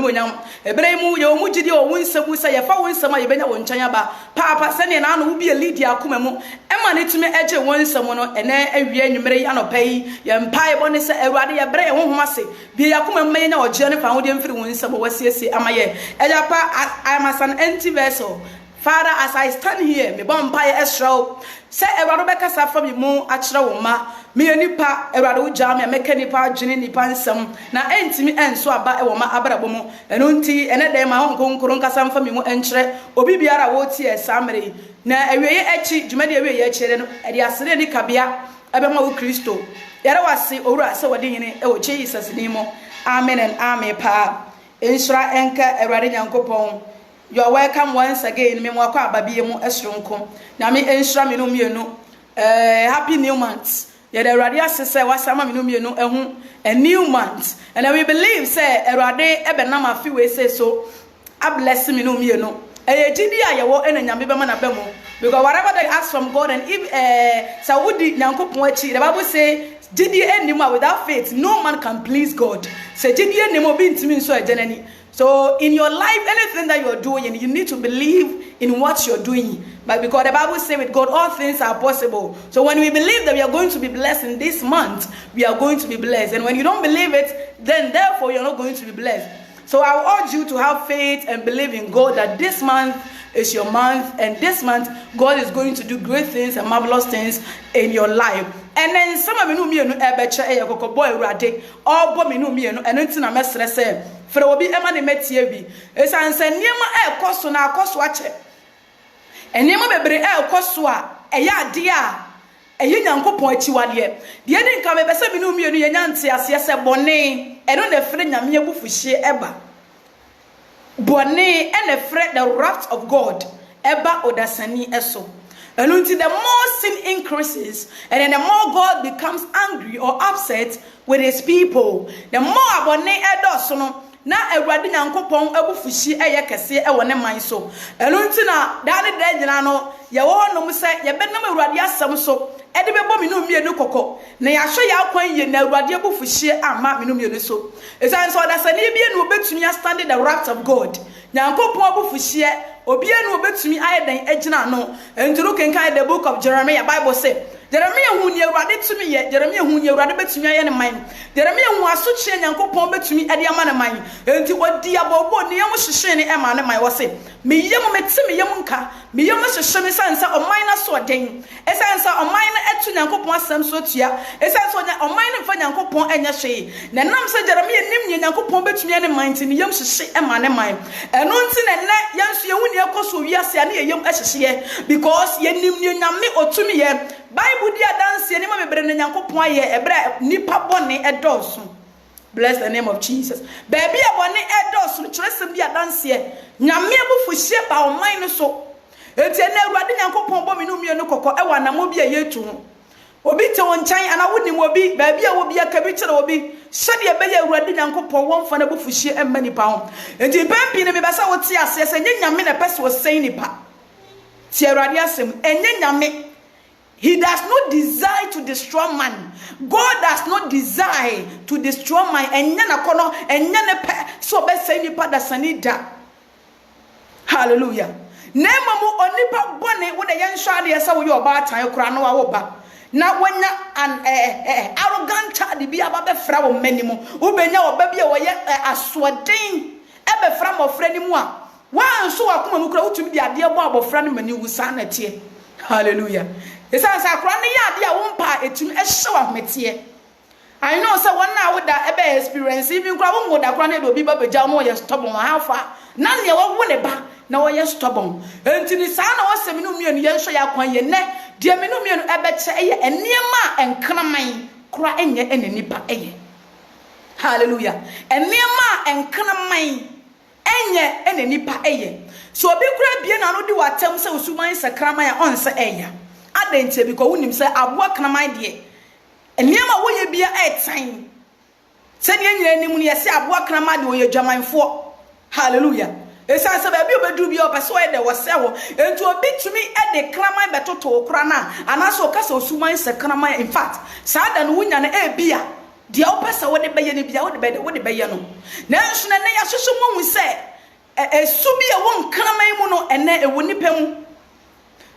animonyam ebremu ye omu gidi o wonsemu se ye fa wonsemu a ye benya won nkyanya ba papa se ne na no bi elidi akoma mu ema ne tumi eje wonsemu no ene awie anwumere anopa yi ye mpa ebo ne se Awurade ye bre ye honhom ase bi akoma mu ye nya oje ne fa ho de mfiri wonsemu wasiesie amaye eja pa I am as an empty vessel. Father, as I stand here, me bon paye esro. Say Awurade beka sa fa me mu akere wo ma. Me nipa Awurade wo jam me meka nipa adwene nipa nsam na entimi enso aba e wo ma abrabo mu. Eno nti ene dem ma honkonkoro nkasa mfa me mu enkere obi biara wo tie samre na awieye echi dwumade awieye echi no e de asere ni kabea ebe ma wo Kristo. Yare wase owura se wode yene e wo Jesus ni mo. Amen and amen pa. Ensra enka Awurade Nyankopon. You are welcome once again. Me mwako ababiye mu esronko. Na me ensra me no mienu. Happy new month. Ye the Awurade asese wasama me no mienu ehu a new month. And we believe say Awurade ebe na ma fi we say so. I bless me no mienu. Gidi a ye wo ena nyame be ma na be mo. Because whatever they ask from God and if Saudi Nyankopon achi, the Bible say gidi enima without faith no man can please God. Say gidi enimo bi ntimi so ajenani. So in your life, anything that you're doing, you need to believe in what you're doing. But because the Bible says with God, all things are possible. So when we believe that we are going to be blessed in this month, we are going to be blessed. And when you don't believe it, then therefore you're not going to be blessed. So I will urge you to have faith and believe in God that this month is your month. And this month, God is going to do great things and marvelous things in your life. And then some of you know me no ebeche eyekoko boy Awurade all bo me no me no eno nti na mesere se fere obi ema ne metie bi esanse niema ekoso na akoso ache eniema bebre ekoso a eya ade a eye Nyankopon achiwade de edi nka me bese me no me no ye nyante ase se bone eno na fere nyame abufuhie eba bone ene fere the wrath of God eba odasani eso. And until the more sin increases, and then the more God becomes angry or upset with his people, the more abone edosono na Awurade Nyankopon abufuhie eye kese e wone man so. And until na dade de gina no ye wo no mu se ye benam Awurade asem so e de bebo me no mienu kokko na ya hwe ya kwan ye na Awurade abufuhie ama me no mienu so. Esan so da sane bia no betumi stand the wrath of God. Nyankopon abufuhie obi enu obetumi ayedan agina no enturu kenkan the book of Jeremiah. Bible say Jeremiah hu ni Awurade tumi ye Jeremiah hu ni Awurade betumi aye ne man Jeremiah hu asochie Nyankopon betumi ade ama ne man enti odi abobo ne yam hyehye ne ema ne man wo se meyem meti meyem nka meyem hyehye me sansa oman na so den esansa oman na etu Nyankopon asem so tua esansa oman na mfa Nyankopon enya hwe na nam se Jeremiah nim ne Nyankopon betumi ne man ti ne yam hyehye ema ne man eno nti ne ne yanso ye hu ne ekoso wiase ane yem hyehye because ye nim ne nyame otumi ye Bible dia dance ye ne ma bebre ne Nyankopon aye ebre nipa bone edoso. Bless the name of Jesus. Baby abone edoso kyerесem dia dance ye nyame abufuhie ba oman no so enti na Awurade Nyankopon bo me no mienu kokko e wa na mo bia yetu ho obi te won chan ana wonim obi baby a obi aka bi kyere obi sede be ye Awurade Nyankopon won fa na bufuhie emma nipa ho enti pampi ne me basa wo ti ase se nye nyame na pese wo sei nipa ti Awurade asem enye nyame. He does not desire to destroy man. God does not desire to destroy man. Enyana kono enyane pe so be say nipa da sanida. Hallelujah. Nema mu onipa bone wo de yenhwa de esa wo ye oba atan kura no wa ba. Na wonya an arrogant child bi aba be fra wo manimu. Wo benya oba bi e wo ye asoden e be fra mo fra ni mu a. Wa nso akoma mu kura wutumi de ade bo abofra no mani wusa na tie. Hallelujah. Esansa akra ne ya ade a wompa etum ehye wa metie. I know say one now with that ebe experience even kra wo ngoda kra ne do bi ba beja mo ye stubborn hafa na ne wo ne ba na wo ye stubborn enti ni sa na wo se me no mienu ye nhwe ya kwan ye ne de me no mienu ebe che eye eniema enkraman kra enye enanipa eye. Hallelujah. Eniema enkraman enye enanipa eye. So obi kra bie na no di watem se osuman sakraman ya onse eye. Adente because wonim say aboa kraman de eniema wo ye bia etan se ne nyina nim ne yesi aboa kraman de wo ye dwamanfo. Hallelujah. Esa se ba bi obedu bia opese wo de wo se wo enti obi tumi e de kraman betoto kra na anaso kasa osuman sakraman. In fact sada no wunya na e bia de opese wo de beye ne bia wo de beye no na nso na ya hwehwe mo hu say esu bi e won kraman mu no ene e wo nipa mu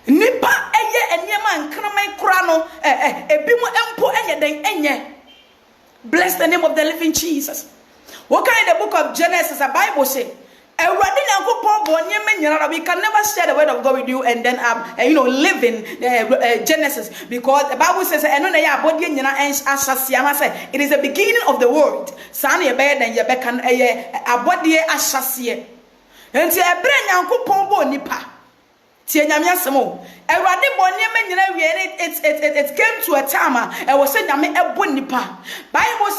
nipa eye eniema nkraman kura no ebi mu empo enye den enye. Bless the name of the living Jesus. What kind of book of Genesis the Bible say? We can never share the word of God with you and then live in Genesis, because the Bible says it is the beginning of the world. It came to a time I was saying Bible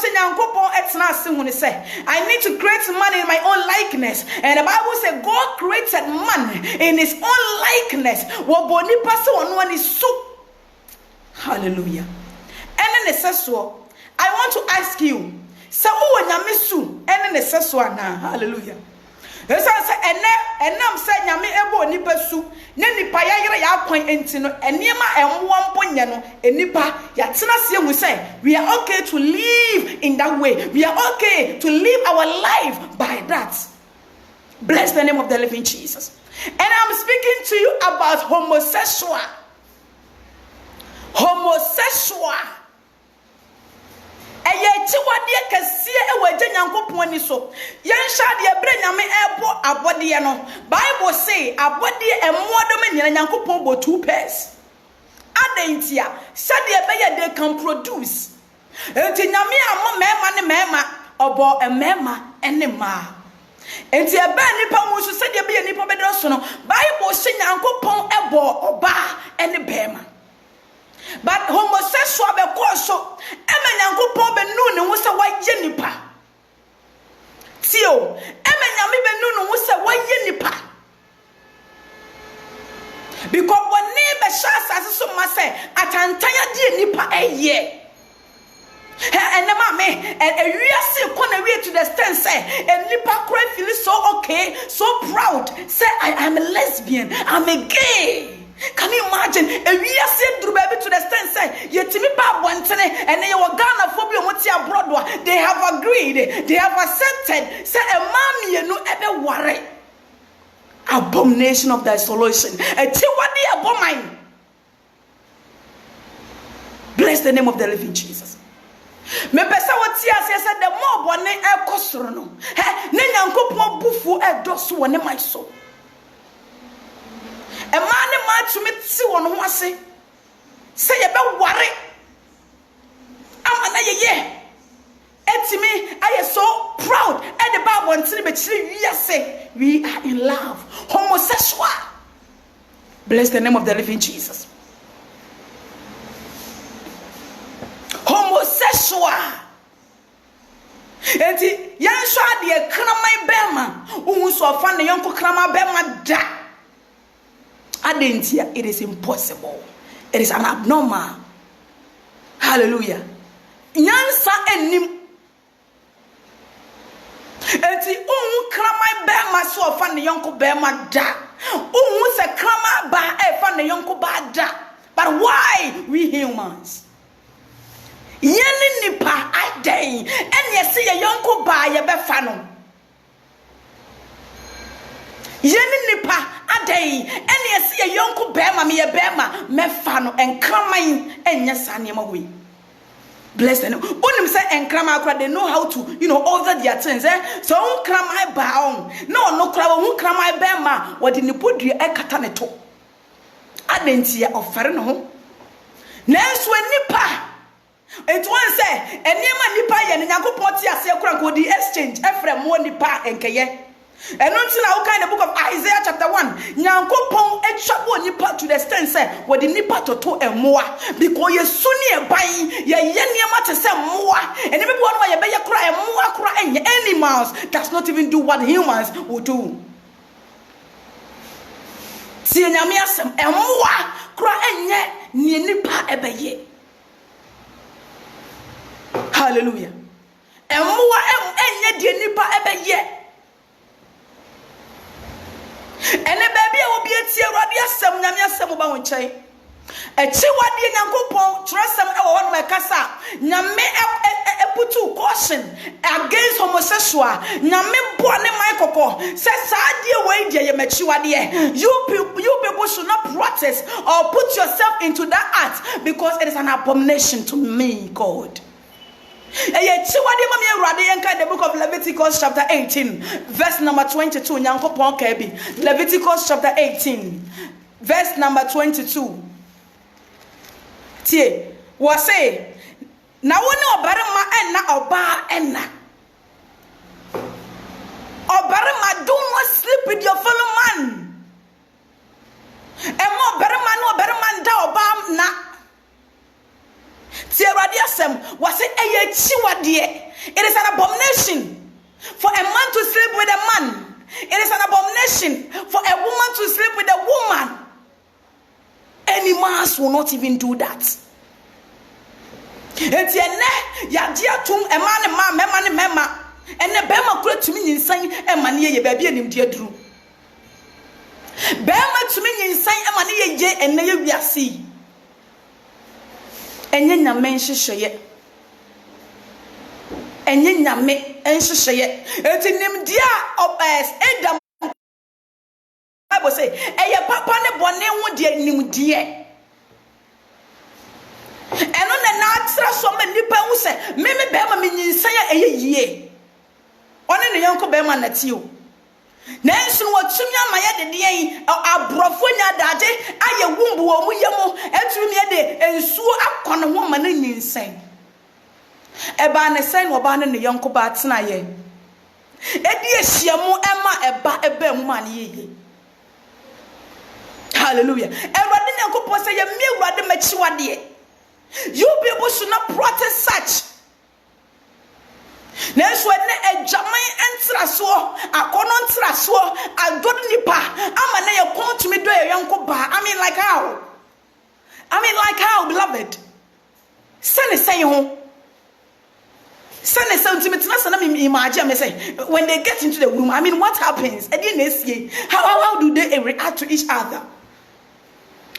say I need to create man in my own likeness, and the Bible said God created man in his own likeness. Hallelujah. And then I want to ask you, hallelujah. This answer and I'm saying Yami Ebo Nipasu, Nipa Yara Yapon Entino, and Nima and 1 and Nipa Yatina we say we are okay to live in that way. We are okay to live our life by that. Bless the name of the living Jesus. And I'm speaking to you about homosexual. Eye chiwade kese ewaje nyankopon ni so yensha de ebre nyame ebo abode no. Bible say abode emodom nyina nyankopon bo 2 pairs adentia sade ebeye they can produce enti nyame amo mema ne mema obo emema ene ma enti ebe nipa mu so sade ebeye nipa bedo so no. Bible say nyankopon ebo oba ene bema. But homosexual be so emenyankopon be nu ne wo se waye nipa tio emenyame be nu ne wo se waye nipa, because when be shasa so ma say atantanya die nipa eye and the mama and ewiase kona we to the extent say and nipa cry feel so okay, so proud, say I am a lesbian, I'm a gay. Can you imagine? A year said to the extent say yetimi ba bontene and they were Ghana phobia moti abroad. They have agreed, they have accepted. Say a mommy no ever worry. Abomination of desolation. A tiwadi abomin. Bless the name of the living Jesus. Me pesa woti ase say the more bone e kosoro no. Ne nyankopon bufu e doso woni my soul. A man to me see one who say about worry. I'm an etime I am so proud. And the Bible until we are in love. Homosexual. Bless the name of the living Jesus. Homosexual. Enti yansha de kramai bema. Unso fa ne yonko krama bema da. It is impossible. It is an abnormal. Hallelujah. Nyansa enim. Eti kramai bema so fa ne yonko bema da. Se krama ba e fa ne yonko ba da. But why we humans? Yeni nipa aden en yesi ye yonko ba ye be fa no. Yeni nipa aden en yesi ye yonko bema me ye bema me fa no enkraman enya sanema we. Bless them. Unim say enkrama akra, they know how to, order their things. So unkramai ba on. No krawa unkramai bema wadi ni podri e kata ne to. Adenti ya ofere no ho. Nenso nipa. It one say enema nipa ye ne Nyankopon ti ase akra ko di exchange efre mo nipa enkeye. And until now, kind of book of Isaiah chapter 1, Nyankopon etwabo nipa to the extent say what the nipa to and more because ye suni e ban ye niema te say more and everyone why ye be cry and animals does not even do what humans will do. See nyame asem e more cry enye ni nipa e be ye. Hallelujah. E more enye die nipa e be ye. And the baby will be a tear radia some Namia Samuba on Chay. A chiwadi Yankopon, trust some on my casa. Name put to caution against homosexual. Name born in my coco, wo say sadie we dey ye machiwade. You people should not practice or put yourself into that act because it is an abomination to me, God. The book of Leviticus chapter 18 verse number 22. Leviticus chapter 18 verse number 22. Tie was say na woni obarima enna oba enna obarima, do not sleep with your fellow man. Emo obarima no obarima nda oba na. It is an abomination for a man to sleep with a man. It is an abomination for a woman to sleep with a woman. Any man will not even do that. And the Bema could to me insane and money a baby and him dear drew. Bema to me insane and money a jay and never be a sea. And then a mention share. And then a me and share. It's in him dear of us. And the Bible say, and your papa ne bonne dear new dear. And on the natural so many people who say, Mimi Bema means say a year. On the young Bema at you. Nancy was Sumia Maya de Dia, a brofonia dade, I a womb or Muyamo, and Sumia and Sue up on a woman in insane. A ban a sign or ban in the young Cobats Naye. A dear Shiamu Emma a bem money. Hallelujah. And what did Uncle Post say a meal rather mature dear? You people should not protest such. Next when a Jamai enter so, a conon traso, a good nipper, I'm a come to me do a young coba. I mean, like how, beloved. Send a say home. Send a sentiment, not imagine me say, when they get into the room, I mean, what happens? I didn't see how do they react to each other?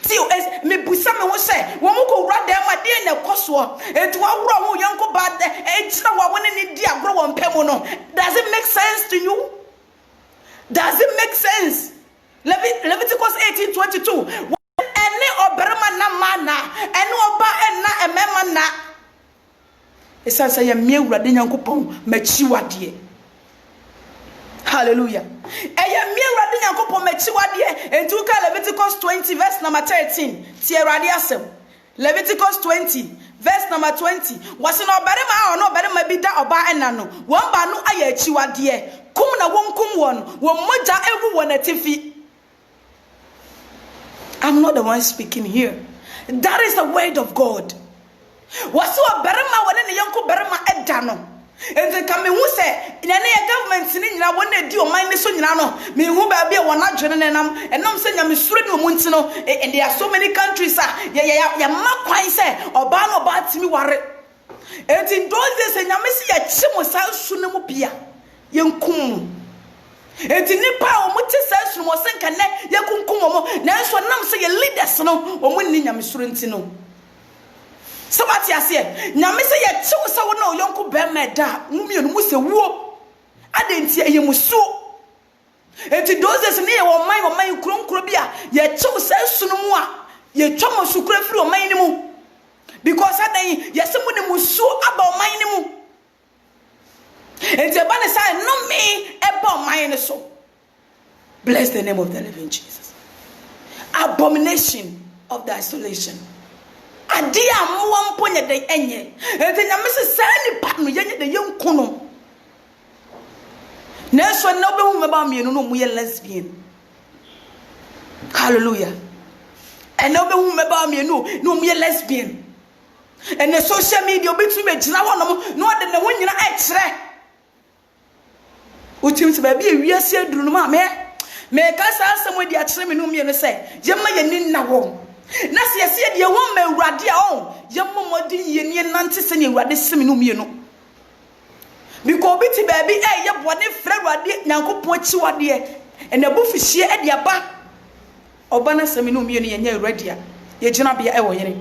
See, as me busame wo say, wo mo ko wra dem ade na koso, etu awro wo yanko bad e chira wa woni ni di agro wo mpem no. Does it make sense to you? Does it make sense? Leviticus 18:22. Ene oberma na mana, ene oba enna emema na. Esansa ya mie wrade nyankopon machiwade. Hallelujah. Eya mi awrade nyankopon machiwade entu ka Leviticus 20 verse number 13. Tie awrade asem. Leviticus 20 verse number 20. Wase no obarema a no obarema bi da oba enna no. Won ba no aya achiwade. Kum na won kum won. Won moja ewu won atifi. I'm not the one speaking here. That is the word of God. Wase obarema won ne yanko barema edda no. And the coming who say, in any government, sitting I want to do a mind so me who be one not and I'm saying I'm straight no and there are so many countries, ya mark quite say, or ban about me worry. And in those days, and I miss a chimo sunamopia, young kum. And in Nipa, or Mutis, no more sink and net, Yakum, now so I'm saying leaders no, or winning I'm surrentino. Somebody has said, now, Mister, yet so no young Bemeda, Mumian Musa Woo. I didn't see you so. And to those near or my Krum Krobia, yet so says Sunumwa, yet Thomas who crave through a minimum. Because I think, yes, someone was so about my minimum. And the banner said, no me about my soul. Bless the name of the living Jesus. Abomination of the isolation. Adia mo amponya de enye enti na mese sani pa no yenye de yenkuno na so na obehu meba mienu no mu ye lesbian. Hallelujah. And na obehu meba mienu no mu ye lesbian. And the social media obetu me gina wonom no de ne ho nyina e kire utim se ba bi ewiase aduru no ma me ka sa asem odi a kire me no mienu se yema ye ni na wo na se de won ma awurade a on yemmomodi yenie nante se ne awurade semi no mienu because biti baby ye bone frɛ awurade nyankopon chiwade e na bofihie e de aba oba na semi no mienu ye nya awurade a ye gina bia e wo yene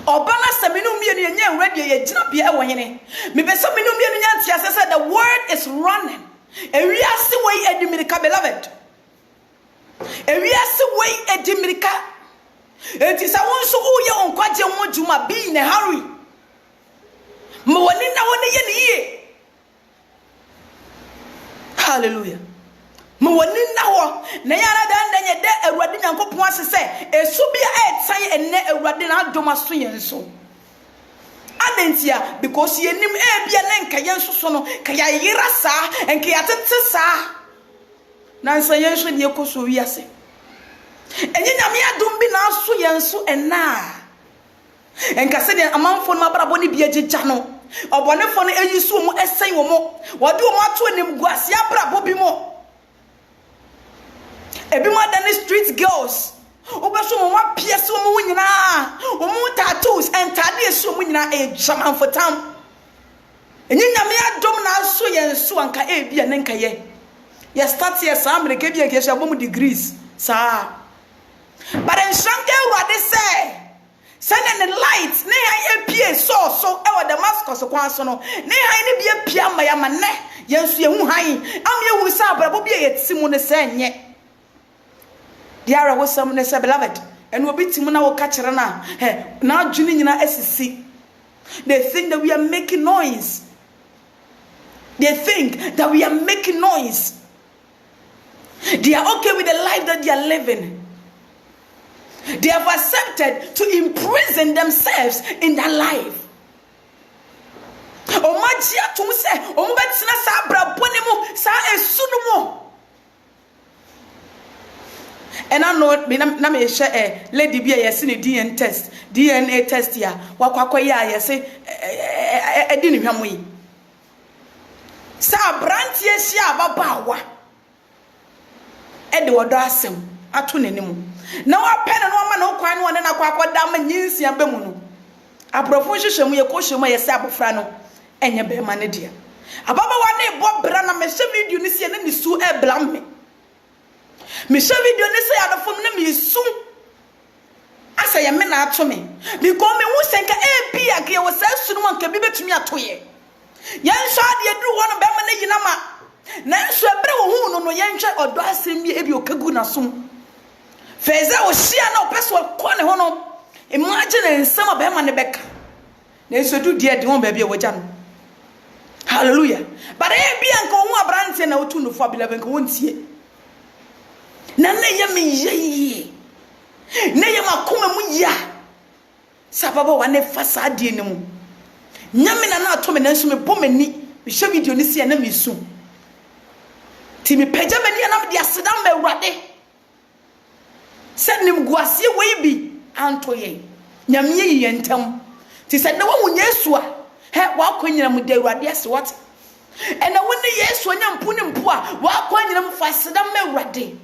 oba na semi no mienu ye nya awurade ye gina bia e wo yene me be semi no mienu nya ntia se the word is running Ewiase way edimirika, beloved. Ewiase way edimirika. It is a one so who you on quite a juma be in a hurry. Moanina one ye. Hallelujah. Moanina wa Nayana than de a radin and copuan say, a subia ed say and ne a radina domastrian so. Adentia because ye nim e bia na nka yenso so no kaya yira sa enka yatete sa na nsa yenso ne ekoso wiase enye nyame adom bi na so yenso ena enka se de amanfo no mabrabo ne bia gigya no obonefo no eyiso mu esen wo mo wode wo ato nim guase abrabo bi mo ebi mo da street girls obeso mo apia so mo nyina mo tattoos entade so mo nyina e jaman fotam enyi nyame adom na so yenso anka e bia ne nka ye start here sa america bia ke sha degrees sa but en shanke urade say the light ne han apie so e wo Damascus kwan so no ne han ne bia pia mayama ne yenso ye hu han am ye hu sa brabo bia ye timu ne se nye Diara was some nessa beloved, and we'll be Timuna will catch her now. Now, Junina SC. They think that we are making noise. They think that we are making noise. They are okay with the life that they are living. They have accepted to imprison themselves in their life. O magia to say, O Betsina Sabra Bonimo, Sa Esunumo. And I know na me share lady bi a yesi ne DNA test ya wakwakwa ya yesi edi ne hwamo yi sa brant ye hia babawa e de wodo asem ato nenim na wa pen no ma na kwan no na kwakwa da ma nyinsia be mu no abrofo hwehwemu ye ko hwemu yesi abofra no enye be ma ne dia ababawa na ebo bra na me hwe video ni sie ne ni su e blam me me show video ne say adofom na me su asa ye me na ato me because me hu senka e bia ke wo sa su no anka bi betumi ato ye yen so ade aduru wono be ma na yina ma na so ebre wo hu no no yen hwe odo asem bi e bi okagu na som feze o hia na opeso ko ne ho no imagine nsema be ma ne beka na so du die de won ba bi e wogya no hallelujah but e bia nka wo abrante na otu no fo abela nka wontie na ye me ye na ye makoma mu ya sababa wane fasa de ne mu nyame na ato me na nso me bomani me hwe video ni se na me su ti me pagya mani na me de aseda ma awurade se nim guase we bi anto ye nyame ye yentam ti se na wo Yesu a he wa konyina mu de awurade ase what ena woni Yesu nyampo ne mpo a wa konyina mu faseda ma awurade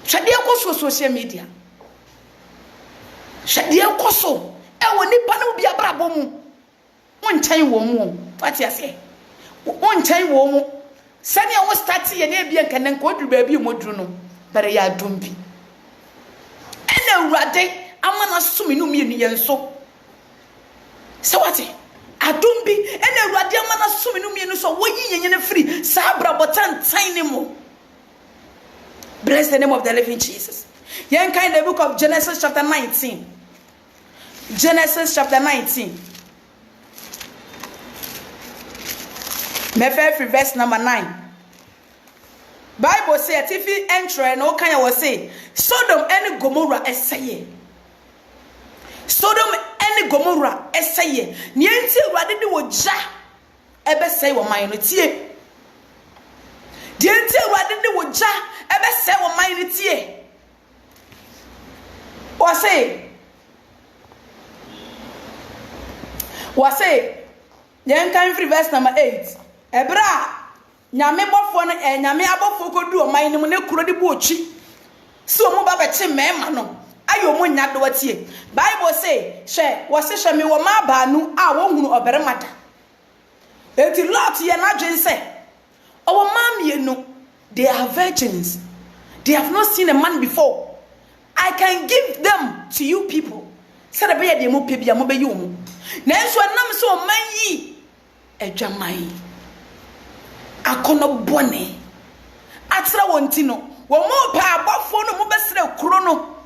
Shadia koso social media. Shadia koso. Ewo nipa na obi abrabo mu. Wontan wo mu. Fati ase. Wontan wo mu. Sani a wo start ye na ebia nka nka oduru ba bi moduru no. Bare ya dombi. Ena urade amana sumi no mienu ye nso. Se wati? Adombi ena urade amana sumi no mienu so wo yi yenye ne free. Sa abrabotan tan ne mo. Bless the name of the living Jesus. Here in the book of Genesis chapter 19. Genesis chapter 19. Mefe verse number 9. Bible says if you enter and all kind of say Sodom and Gomorrah essay. Sodom and Gomorrah essay. Nienti rade de woja ebe say wo man no tie. Dienti rade de woja ebe say wo man no tie. Was say yen kan free verse number 8. Ebra nyame bofo no nyame abofo kodu o man nim ne kuro de bu ochi si o mu ba beche mema no ayo mu nya do watie. Bible say she was say me wo ma ba nu a wo hunu oberema da enti lot ye na dwen say our mam ye no they are virgins, they have not seen a man before. I can give them to you people. Said be de mo pe bia mo be yi omu na enso nam so man yi adwamai akono bone atra wonti no wo mo pa abofo no mo besere kuro no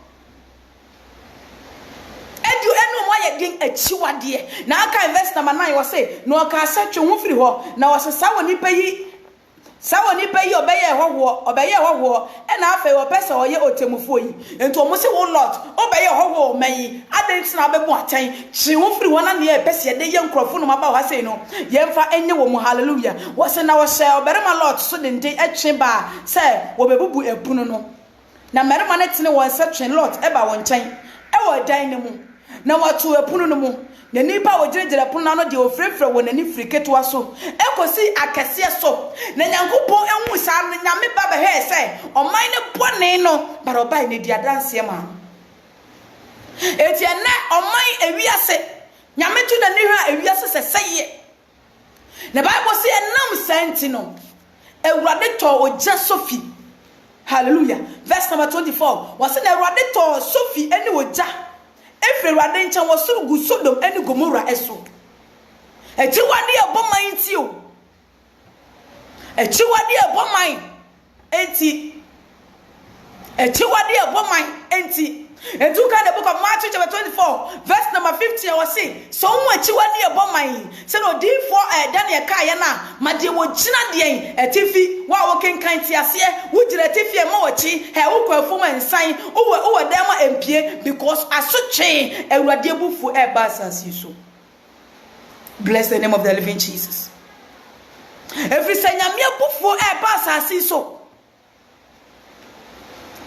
edu enu mo ye din achiwade na aka verse number 9 wo say no aka asatwe ho firi ho na wo sesa woni payi obeye hoho e na afa wo pesa oye otemufo yi ento mo se wo lot obeye hoho mayi adentina abebu atan chi wo firi ho na ne e pesa de ye nkrofo no maba wo say no ye mfa enye wo mu hallelujah wo se na wo share oberema lot so de nte etwe ba se wo bebubu epunu no na merema ne tene wo se twen lot e ba wo nchen e wo dan ne mu na watu epunu no mu na nipa wo girejere pon na no de ofrefre wo nani friketo aso ekosi akese so na nyankopon enwu sa no nyame ba be he se oman ne bone no bara obai ne dia danse ma etie na oman ewiase nyame tu na ne hwa ewiase se seye na bible say enam senti no ewurade to ogya sofi hallelujah verse number 24 was na ewurade to sofi eni ogya efrewade nchen wasuru gu Sodom eni Gomora eso echiwade eboman ti o echiwade eboman enti echiwade eboman enti entuka the book of Matthew chapter 24 verse number 50 I was saying so won echiwade eboman say no din for Daniel kai na made wo gina de etifi wa wo kenkan ti ase wo gira etifi e ma wachi he wo kwafo mansan wo dem empie because asoche ewurade bufu e ba asasi so. Bless the name of the living Jesus. Every say nyame bufu e ba asasi so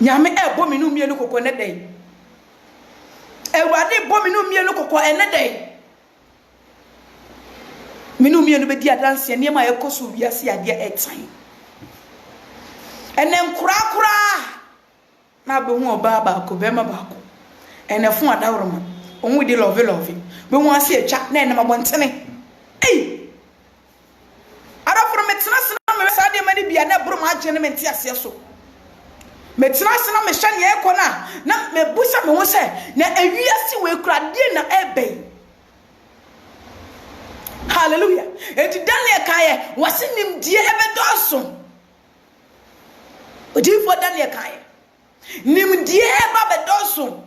nyame e bo minu mienu kokko ne den ewurade bo minu mienu kokko ene den minu mienu be di adanse ne ma yekoso wiase ade etan enen kura na be hu oba ba ko be ma ba ko ene fu adawroma onwu di love be hu ase etwa na ene mabontene ara from metena sina me sa de mani bia na bro ma agene menti ase so metena sina me hwa ne ekọ na me busa me ho se na ewiase we kura de na ebe hallelujah eti Daniel kaye wase nimdie ebedoso odi for Daniel kaye nimdie eba bedoso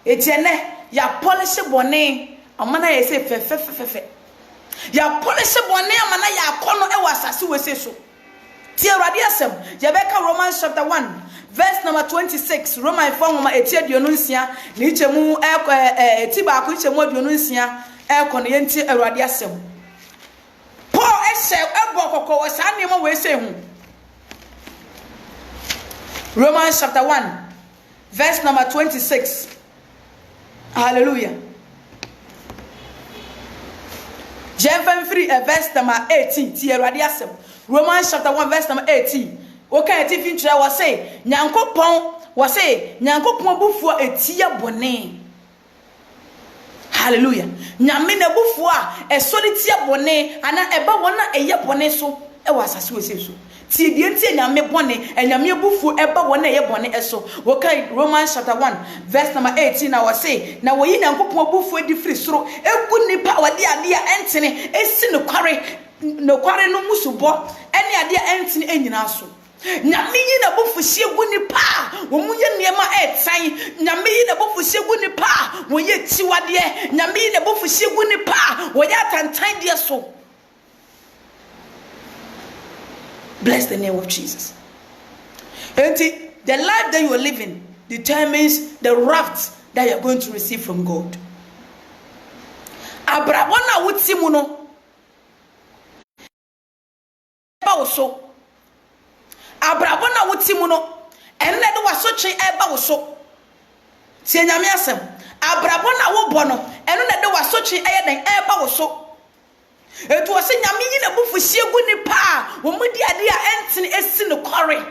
eti ene ya polish bone amana ye se fe ya polish bone amana ya akono e wasase we se so ti Awurade asem je beka Romans chapter 1 verse number 26 Romans 4 ngoma etiaduonu nsia na ichemu eti ba ko ichemu aduonu nsia ekon ye nti Awurade asem Paul ehye ebo kokko wo sa nemo we se hu Romans chapter 1 verse number 26 hallelujah Jepham 3 verse number 18 ti Awurade asem Romans chapter 1 verse number 18 okay ti fin tire was say nyankopon bufuo etia bone hallelujah nyame na bufuo a esori tia bone ana eba wona eye bone so e wasase wese so ti die ntie nyame bone enyame bufuo eba wona eye bone eso okay Romans chapter 1 verse number 18 na was say na wo yi nyankopon bufuo di free soro egu nipa wade ade a entene esi no kware no musubo ene ade a entene enyina so nyame yi na bofuhie gu nipa wo munye niema etan nyame yi na bofuhie gu nipa wo ye tiwade nyame yi na bofuhie gu nipa wo ya tantan de so. Bless the name of Jesus. And the life that you are living determines the raft that you are going to receive from God. Abrabona wuti mu no ba wo so abrabona wuti mu no enne de wasotwe eba wo so tie nyame asem abrabona wo bo no enne de wasotwe eye den eba wo so etu wose nyame yi na bufuhie gu nipa wo mudi ade a entene esi no kore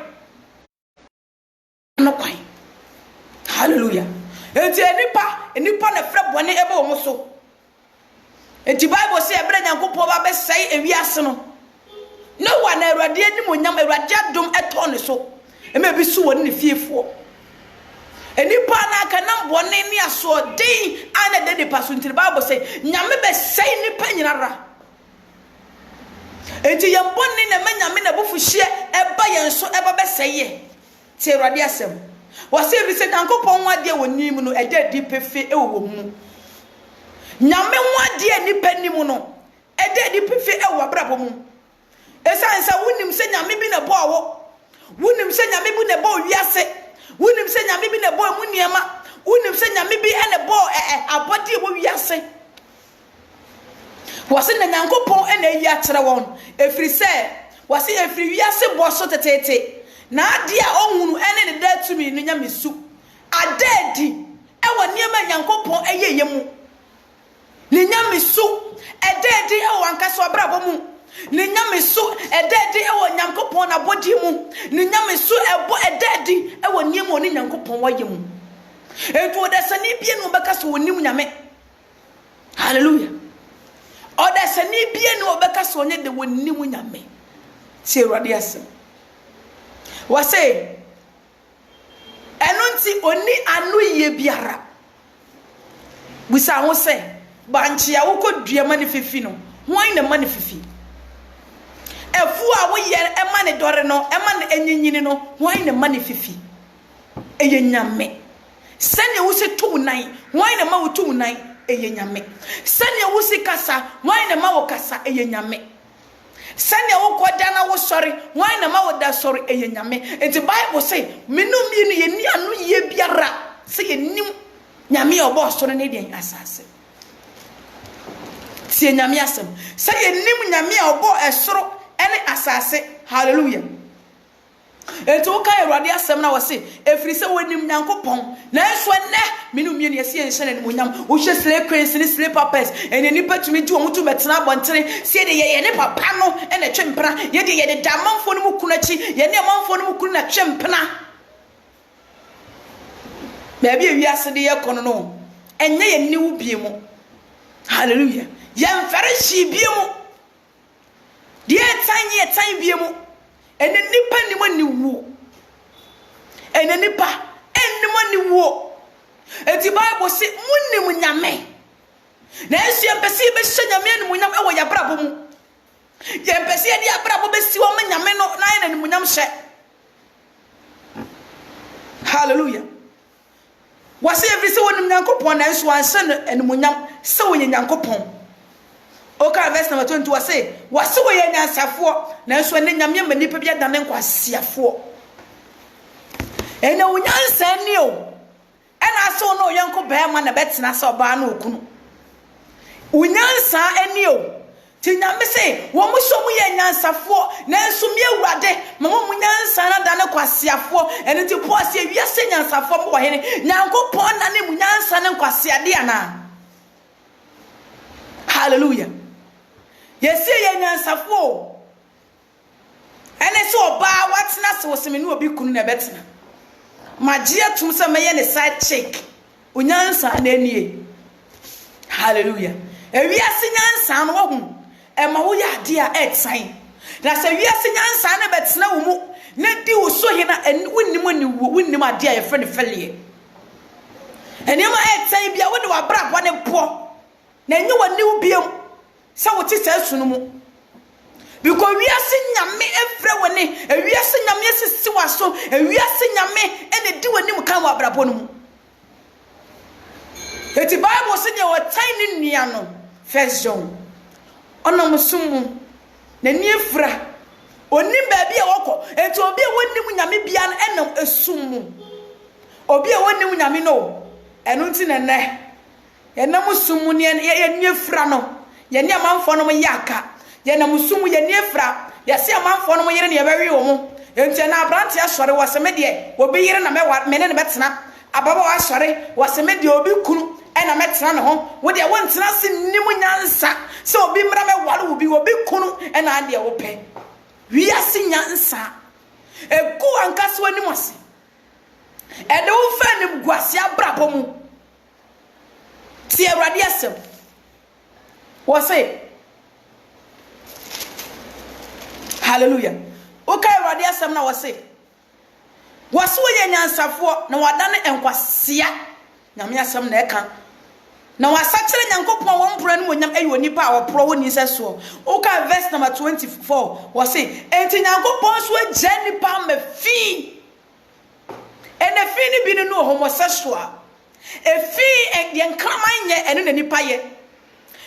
no kwan hallelujah eti nipa na frɛ bɔne eba wo so eti Bible say ebere nyankopɔ ba be sai ewiase no no one Awurade anim onyam Awurade adom eto ne so eme bi su woni ne fiefo enipa na aka na bɔne ne aso den ana de nipa so ntiri Bible say nyame be sai nipa nyinara enti ye bonni na manyame na bofu hye eba ye nso eba beseye ti Awurade asem wase bi se Nyankopɔn wade wonim no eda di pefe ewo mu nyame wade nipa nim no eda di pefe ewo abrabo mu esansa wonim se nyame bi na bo awo wonim se nyame bi na bo wiase wonim se nyame bi na bo mu niema wonim se nyame bi ene bo abodi bo wiase wase na Nyankopɔn ene yi akyere won efiri se wase efiri wiase bo so tetete na ade a ohunu ene ne datumi no nyame su adadi ewo niema Nyankopɔn eyeye mu ne nyame su ededi ewo ankaso abrabo mu ne nyame su ededi ewo Nyankopɔn na bodi mu ne nyame su ebo ededi ewo niema oni Nyankopɔn waye mu eto de sani bie no beka so onim nyame hallelujah oda sani bie no beka so onye de wonim nyame ti Awurade asem wase enunti oni anu ye biara busa ho se banchi a wokodua mane fifi no hwan na mane fifi efu a wo ye ema ne dore no ema ne enyinyini no hwan na mane fifi eye nyame sane wo se tu nan hwan na ma wo tu nan eye nyame sane wo se kasa hwan na ma wo kasa eye nyame sane wo koda na wo sori hwan na ma wo da sori eye nyame enti Bible say menum mi no ye ni anu ye biara se ye nim nyame obo sori ne den asase tie nyame asem se ye nim nyame obo esoro ene asase hallelujah eto ka Awurade asem na wose efiri se wonim Nyankopɔn na enso ne menum mi no ye se enhyene ne monyam wo hwe slay queens ne slay papas ene nipa tumi di omutu betena abontere se de ye ne papa no ene twempena ye de ye de damanfo no mu kunachi ye ne manfo no mu kunu na twempena ba bia wiase de ye kono no enye ye ni wo bie mu hallelujah ye mfere hyi bie mu de etan bie mu ene nipa ni mo ni wo ene nipa enimo ni wo eti Bible say munim nyame na esu empesi be hye nyame ni munyam ewo ya brabo mu ye empesi e dia brabo be si wo nyame no na ye ni munyam hye hallelujah wase every se wonim Nyankopɔn na enso anse no eni munyam se wo ye Nyankopɔn oka verse number 20 wase wo ye nyansafo na enso ne nyame ma nipa bia dane nkwasiafo ene wonyansa ni o ena so no yenko be ma na betena se oba na okunu wonyansa ani o ti nyame se wo mo so mo ye nyansafo na enso mi Awurade ma mo nyansa na dane kwasiafo ene ti po ase wiase nyansafo mo hene Nyankopɔn na ne mo nyansa ne nkwasiade ana hallelujah yesi ye nyansafo ene so oba watena se woseme ne obi kunu na betena magia tum se meye ne side chick unyansa na anie hallelujah ewiase nyansa no wo ema wo ya ade a etsan na se wiase nyansa na betena wo mu na di wo so hina wonnim ni wo wonnim ade a ye fre ne fele enema etsan bia wo de wa bra bo ne po na enye woni wo biem se wo ti sunu mu because wiase nyame efre woni wiase nyame sisi waso wiase nyame ene di woni mu kan wa brabo no mu eti Bible se nye wotan ni nua no First John ona musumu na ni efra oni ba bia woko eti obi a woni mu nyame bia no enam esumu obi a woni mu nyame no eno nti ne ne enam sumu ne ye ni efra no ye ni amanfo no yaka ye na musumu ye ni efra ye se amanfo no yere ne ye bewe wo mu enti na abrante asore wo se me de obi yere na me ne betena ababa wa asore wo se me de obi kunu ena metena ne ho wo de won tena se nimu nyansa se obi mra me ware obi kunu ena ade wo pe wi ase nyansa egu ankaso animu ase ede wo fa nim guase abrabo mu ti Awurade asem wo se hallelujah okay Awurade asem na wo se wo ye nyansafo na wadane enkwasea nyame asem na eka na wasakire nyankopon won pura no nyam ayi onipa a wopro woni seso oka verse number 24 was say enti nyankopon so agya nipa ma fi ene fi ni bi no homosexual efi de nkraman nye ene na nipa ye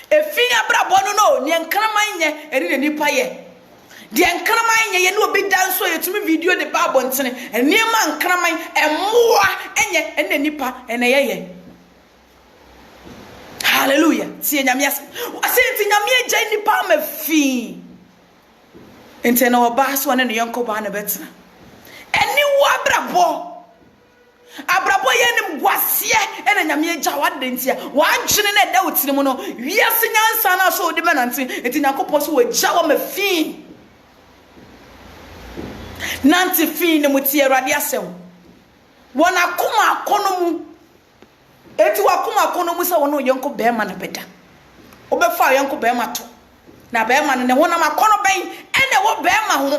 efi abrabo no ne nkraman nye ene na nipa ye de nkraman nye ye no obi dan so yetumi video de ba bontene ene ma nkraman emoa enye ene na nipa ene ye hallelujah see nyame ase asenti nyame agya nipa ma fi ente na oba so ne yonko ba na betena eni wo abrabo ye nim gwase ena nyame agya wadentia wadwene na da wotire mu no wiase nyansa na so de menante enti nyankopɔ so wagya wa ma fi nanti fi ne mutie awurade asɛm wona koma akono mu eti wakoma akono mu sɛ wono yonko bɛma na beda obefa yonko bɛma to na bɛma ne wona makono bɛn ene wo bɛma ho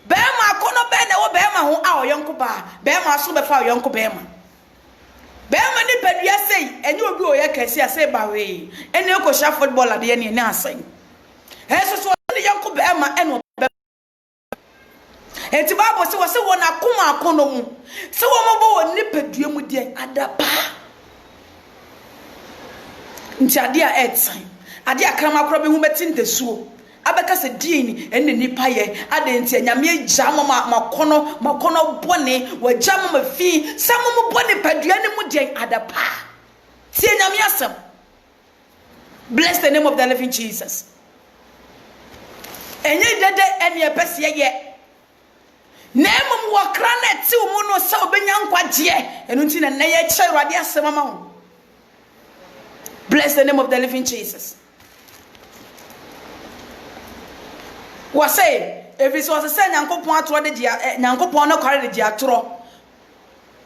bɛma akono bɛn ne wo bɛma ho a yonko ba bɛma so befa yonko bɛma ni padua sei enye obi o ye kase ase ba we ene ko sha footballer de ne asan eso so ne yonko bɛma ene eti Bible se wose wona koma akono mu se wo mobo woni padua mu de adapa nti ade a etsan ade akrama kro be hu betin desuo abeka se dieni enne nipa ye ade nti anyame agya makono bone wagya mama fi se mo bone padua ne mu de adapa ti anyame asem. Bless the name of the living Jesus. Enye dede ene epese ye Nemum wakra na ti wo no se obenya nkwaje enu nti na ye kye Awurade asem ama wo. Bless the name of the living Jesus. What say if it was a say nyankopon atoro de dia nyankopon no kware de dia atoro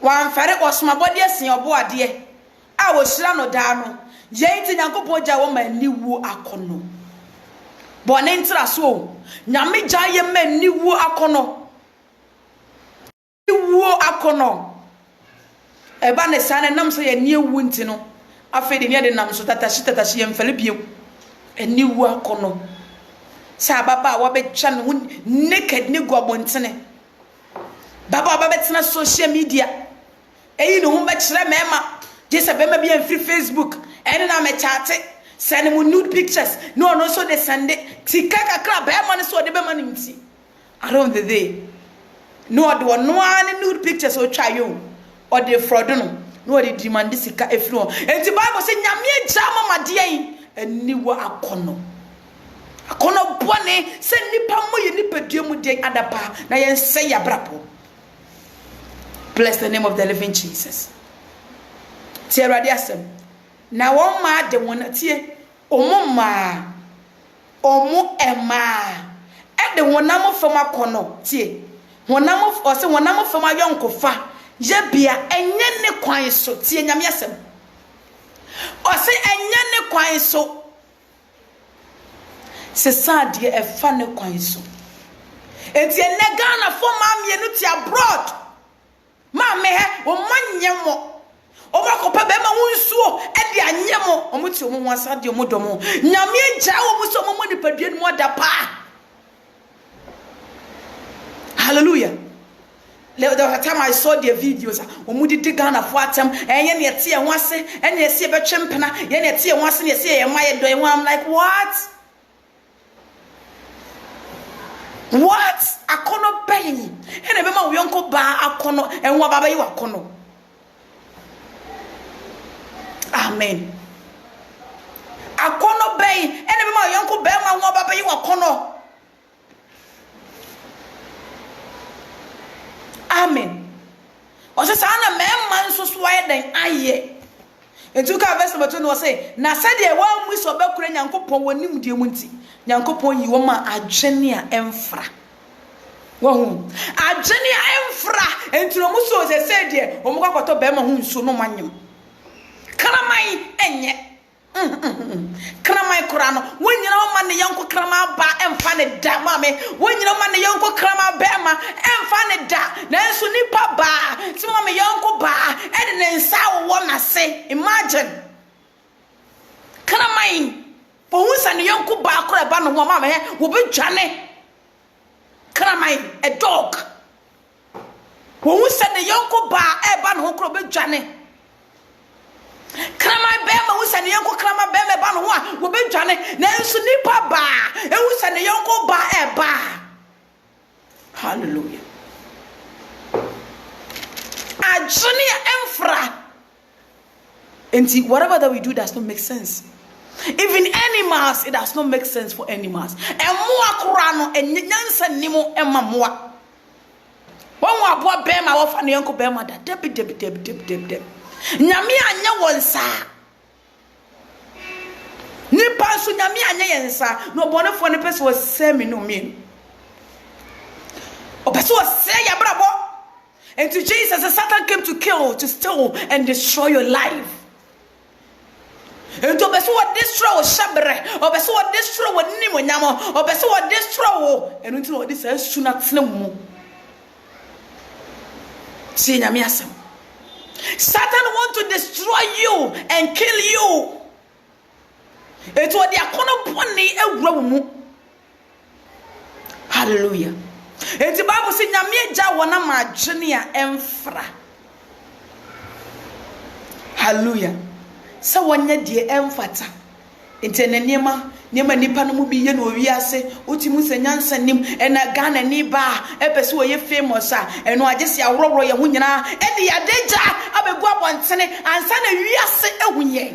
wan fere osoma body asin obo ade a wo hira no da no ye nti nyankopon gya wo ma niwu akono bone ntra so nyame gya ye ma niwu akono eba ne sane nam so ye niwu nti no afedi ne de nam so tatashi ye mfale bio eniwu akono sa baba wa be twa ne naked ne guabontene baba wa be tena social media eyi no hu be kire mema je se be ma bi en free Facebook ene na me chat send mu nude pictures no so de send tika kakra be ma ne so de be ma nimti around the day no de no an nude pictures o twa yo or de fraud no de demand sika efri on enti Bible say nyame agya mama de yin eniwo akono bone se nipa mo ye nipadua mu de adapa na yen se ya brapo. Bless the name of the living Jesus. Tie Awurade asem na won ma de won tie omo ema e de wonam fam akono tie wonam o se wonam fam ayonkofa ye bia enye ne kwan so tie nyame asem o se enye ne kwan so se sadie e fa ne kwan so enti ene Ghana fo ma mienu ti abroad ma me he o manyemo o ba ko pa be ma wonsuo e de anyemo o muti o mu asade o mu domo nyame agya o mu so mo ni padua mu da pa. Hallelujah. The time I saw their videos, Omudi Ghana for them, and yet see a once, and you see a champana, yet see a once, and you see a Maya doing one. I'm like, what? What? Akono belly. And I remember we uncle ba akono and what baba you akono. Amen. Akono bay, and I remember we uncle Bema and what baba you akono. Amen. Ose sana memman so swaye den aye. Entuka verse number 2 no say na said e wa mu so bekure nyankopon wonim die mu nti nyankopon yi wo ma adwene a emfra wo hu adwene a emfra enturo mu so se said e wo mu kwakoto be ma hu nso no manyem kramai enye kramai kurano wonyina wo ma ne yanko krama ba emfa ne da ma me wonyina wo ma ne yanko krama be ma emfa ne da na enso nipa ba ti ma me yanko ba e ne nsa wo na se imagine Kramai. Powunsa ne yonko ba akora ba no ho ma he wo be dwane. Kramai a dog. Powunsa ne yonko ba e ba no ho kro be dwane. Kramai be ma wusa ne yonko krama be me ba no ho a wo be dwane na enso nipa ba e wusa ne yonko ba e ba. Hallelujah. Ajonia emfra. And whatever that we do does not make sense. Even animals, it does not make sense for animals. And more kurano and nyansa nimo emma moa. One wa boa bema wa fa ne yanko bema da deb. Nyame anya wonsa. Nipa so nyame anya yensa. No bonefo ne pese wo se me no me. Opeso wo se ya brabo. And to Jesus, the Satan came to kill, to steal, and destroy your life. And to be so destroy shabre, or be so destroy what nimo nyamo, or be so destroy, and until this is soon at no. See nyamiasem. Satan want to destroy you and kill you. It was the akona boni. Hallelujah. And the Bible says, "Nyame ja wona ma dwene emfra." Hallelujah. So wonye de emfata. Ente na niema nipa no mu bi ye no wiase, otimu se nyansa nim ena Ghana ni ba epese wo ye famous a eno agese awrowro ye ho nyina e de yadeja abegu abontene ansa na wiase ehunye.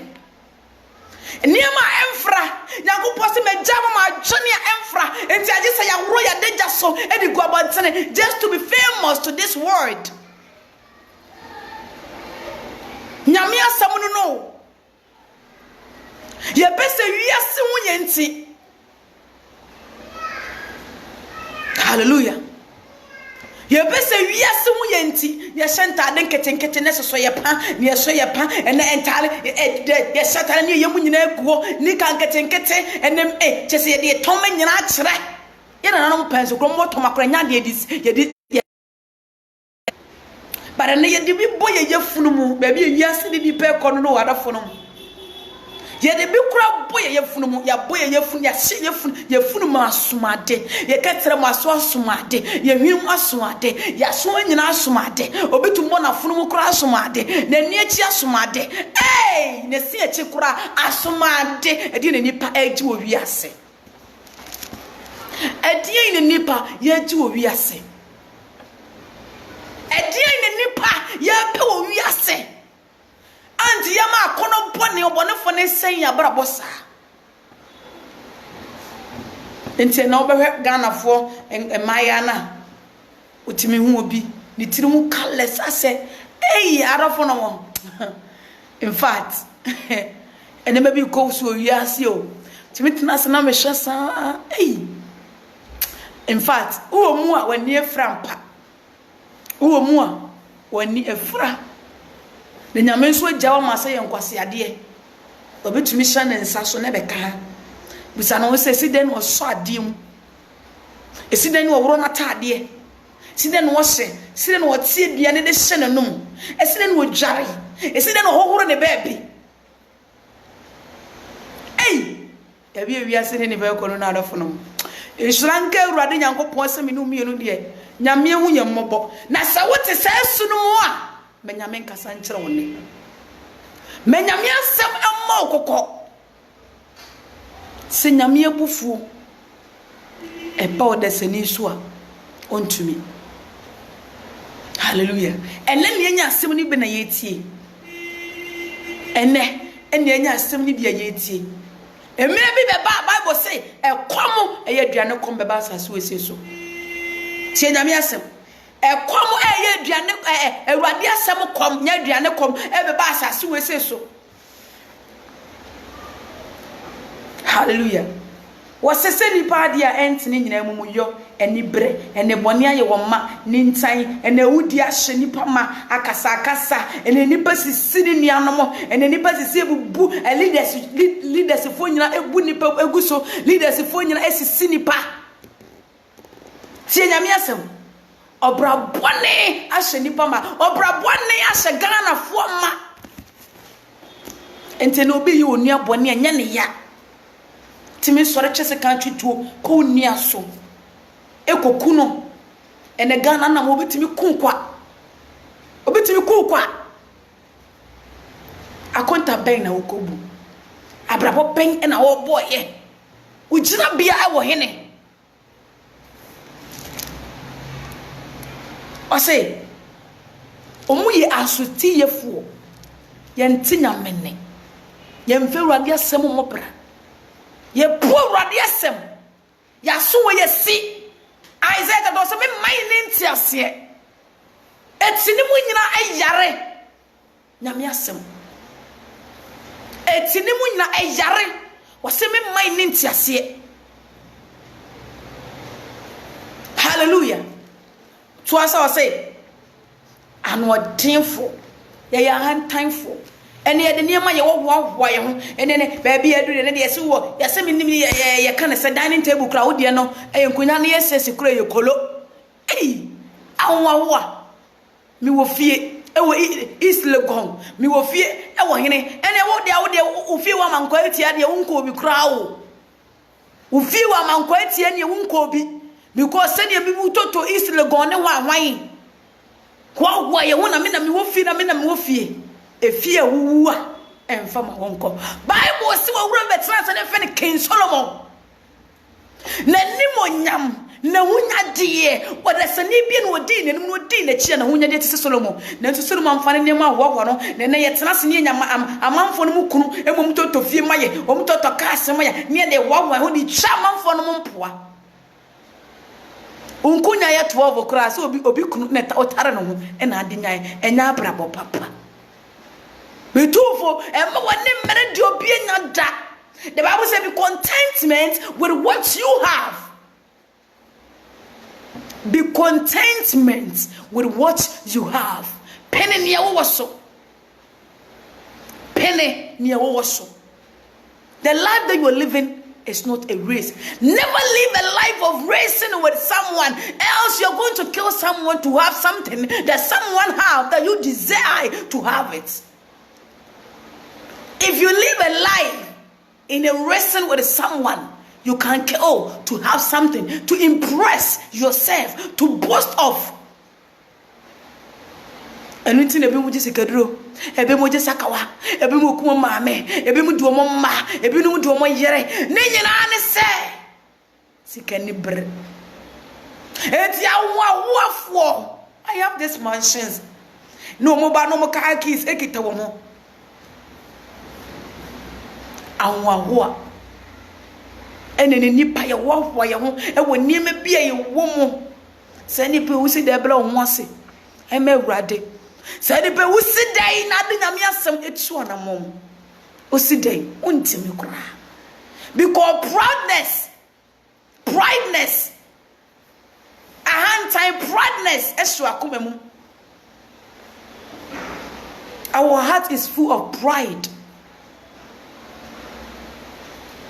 Niema emfra Nyankopɔ se majama ma dwene emfra enti age say ya woro ya deja so e di guabantene just to be famous to this world. Nyame asam no ye pese wiase hu ye nti. Hallelujah. Ye pese wiase hu ye nti ye shenta de nketenkete ne so ye pa ne so ye pa ene entale ye shatale ne ye mu nyina eguo ni kan nketenkete enem chese ye de toma nyina akere ye na no penso kro mo toma kra nya de ye bare ne ye de bi boye ye funu mu ba bi wiase de bi pe ko no wada funu mu ye de bi kura boye ye funu mu ya boye ye funu ya hye ye funu ma asomade ye ketere ma so asomade ye hwim asomade ya so nyina asomade obetu mo na funu mu kura asomade na ni echi asomade ne si echi kura asomade edi ne nipa eji wo wiase edi ne nipa ye eji wo wiase edi ne nipa ye pe wo wiase. And yama kono boni obonefo ne sen ya brabosa. Enti na obehwe Ghanafo emaya na utimi hu obi ni tiri mu kales ase arafo no won. In fact ene me bi ko so wiase o timi tina se na me hwesa in fact uwo mu a wani efra mpa uwo mu a wani efra the Nyame so agya ma say yenkwase ade obetumi hya ne nsa so ne beka bisa no se siden wo so ade mu esiden wo woro mata ade siden wo hye siden wo tie bia ne de hye ne num esiden wo dware esiden wo hohoro ne baabi ya bi wiase ne ba ko no na adofo no Ishranke Urade Nyankopon se me no mienu de Nyame hu ye mmobo na sa wote sa sunu mu a Menyame nkasa nkyere wonne. Menyame asem amma okoko. Se nyame abufuo. Eba odesani so a ontumi. Hallelujah. Ene ne nya asem ni be na yetie. Ene enya asem ni bia yetie. Emire bi be ba Bible say ekomo eye aduane kom be ba asase wese so. Tie nyame asem ekomo eye aduane Awurade asem kom nya aduane kom e be ba asase wese so. Hallelujah. Wasese nipa dia entini nyina mumuyo eni bre ene bone aye woma ni ntan ene wudi ahye nipa ma akasa ene nipa sisi ni nuanom ene nipa sisi ebubu leaders fo nyina ebu nipa eguso leaders fo nyina esisi nipa tie nyame asem obra bone ahye nipa ma obra bone ahye Ghana fo ma ente no be you onua bone anya ne ya timi sore chese kan twituo ko onua so ekoku no ene Ghana na mo betimi kunkwa obetimi kunkwa akonta ben na okobu abrabo ben na wo boye ujira bia e wo hene ose omuye asuti yefuo yenti nyamene yemfe urade asem mobra ye po urade asem ya so we yesi Isaiah do so me mai ne ntiase etini mu nyina ayare nyame asem etini mu nyina ayare wose me mai ne ntiase hallelujah to us I say anodenfo ye ya hantanfo ene ye de niam ye wo ye ho ene ne ba bia edu ne de ye se wo ye se minim ye kan se dining table kra wo de no e nkonya ne ye sese kra ye kolo anwa mi wo fie e wo East Legon mi wo fie e wo hene ene wo de wo fie wa manko etia de wo nko obi kra wo fie wa manko etia ne wo nko obi because se de bi bu toto East Legon ne wa hwan kwa ye wo na me na mi wo fie na me na mi wo fie efie wuwa emfa ma wonko Bible se wo wura betra se ne fe ne King Solomon na nimonyam na hunya die wada sani bi na odi ne no odi na chi na hunya de te Solomon na to Solomon fa ne ma wo no ne yetena se ne nya amanfo no mu kunu emom toto fie maye om toto kaase maye ne de wo ho di twa amanfo no mu mpoa unkunya ya 12 okra se obi kunu ne ta otare no ho e na ade nyae enya abrabo papa Betufo emma wane mere di obi enya da. The Bible says be contentment with what you have. Be contentment with what you have. Penny near waso. Penny near waso. The life that you are living is not a race. Never live a life of racing with someone else. You're going to kill someone to have something that someone have that you desire to have it. If you live a life in a racing with someone, you can kill to have something, to impress yourself, to boast of. And we think we just kadro, ebe mo just akawa, ebe mo kuma mame, ebe mo duo mo ma, ebe no duo mo yere. Ne nyina ne se. Sikani bre. Eti awafo. I have these mansions. No mo ba no mo car keys ekita wo mo. Anwa ene ne nipa ye wo ye ho e wo niema bia ye wo mo se nipa wo si de bla wo ase e ma urade se nipa wo si dai na de nyame asem etu ona mom o si dai untimi kura because prideness a hand time prideness esu akoma mu. Our heart is full of pride.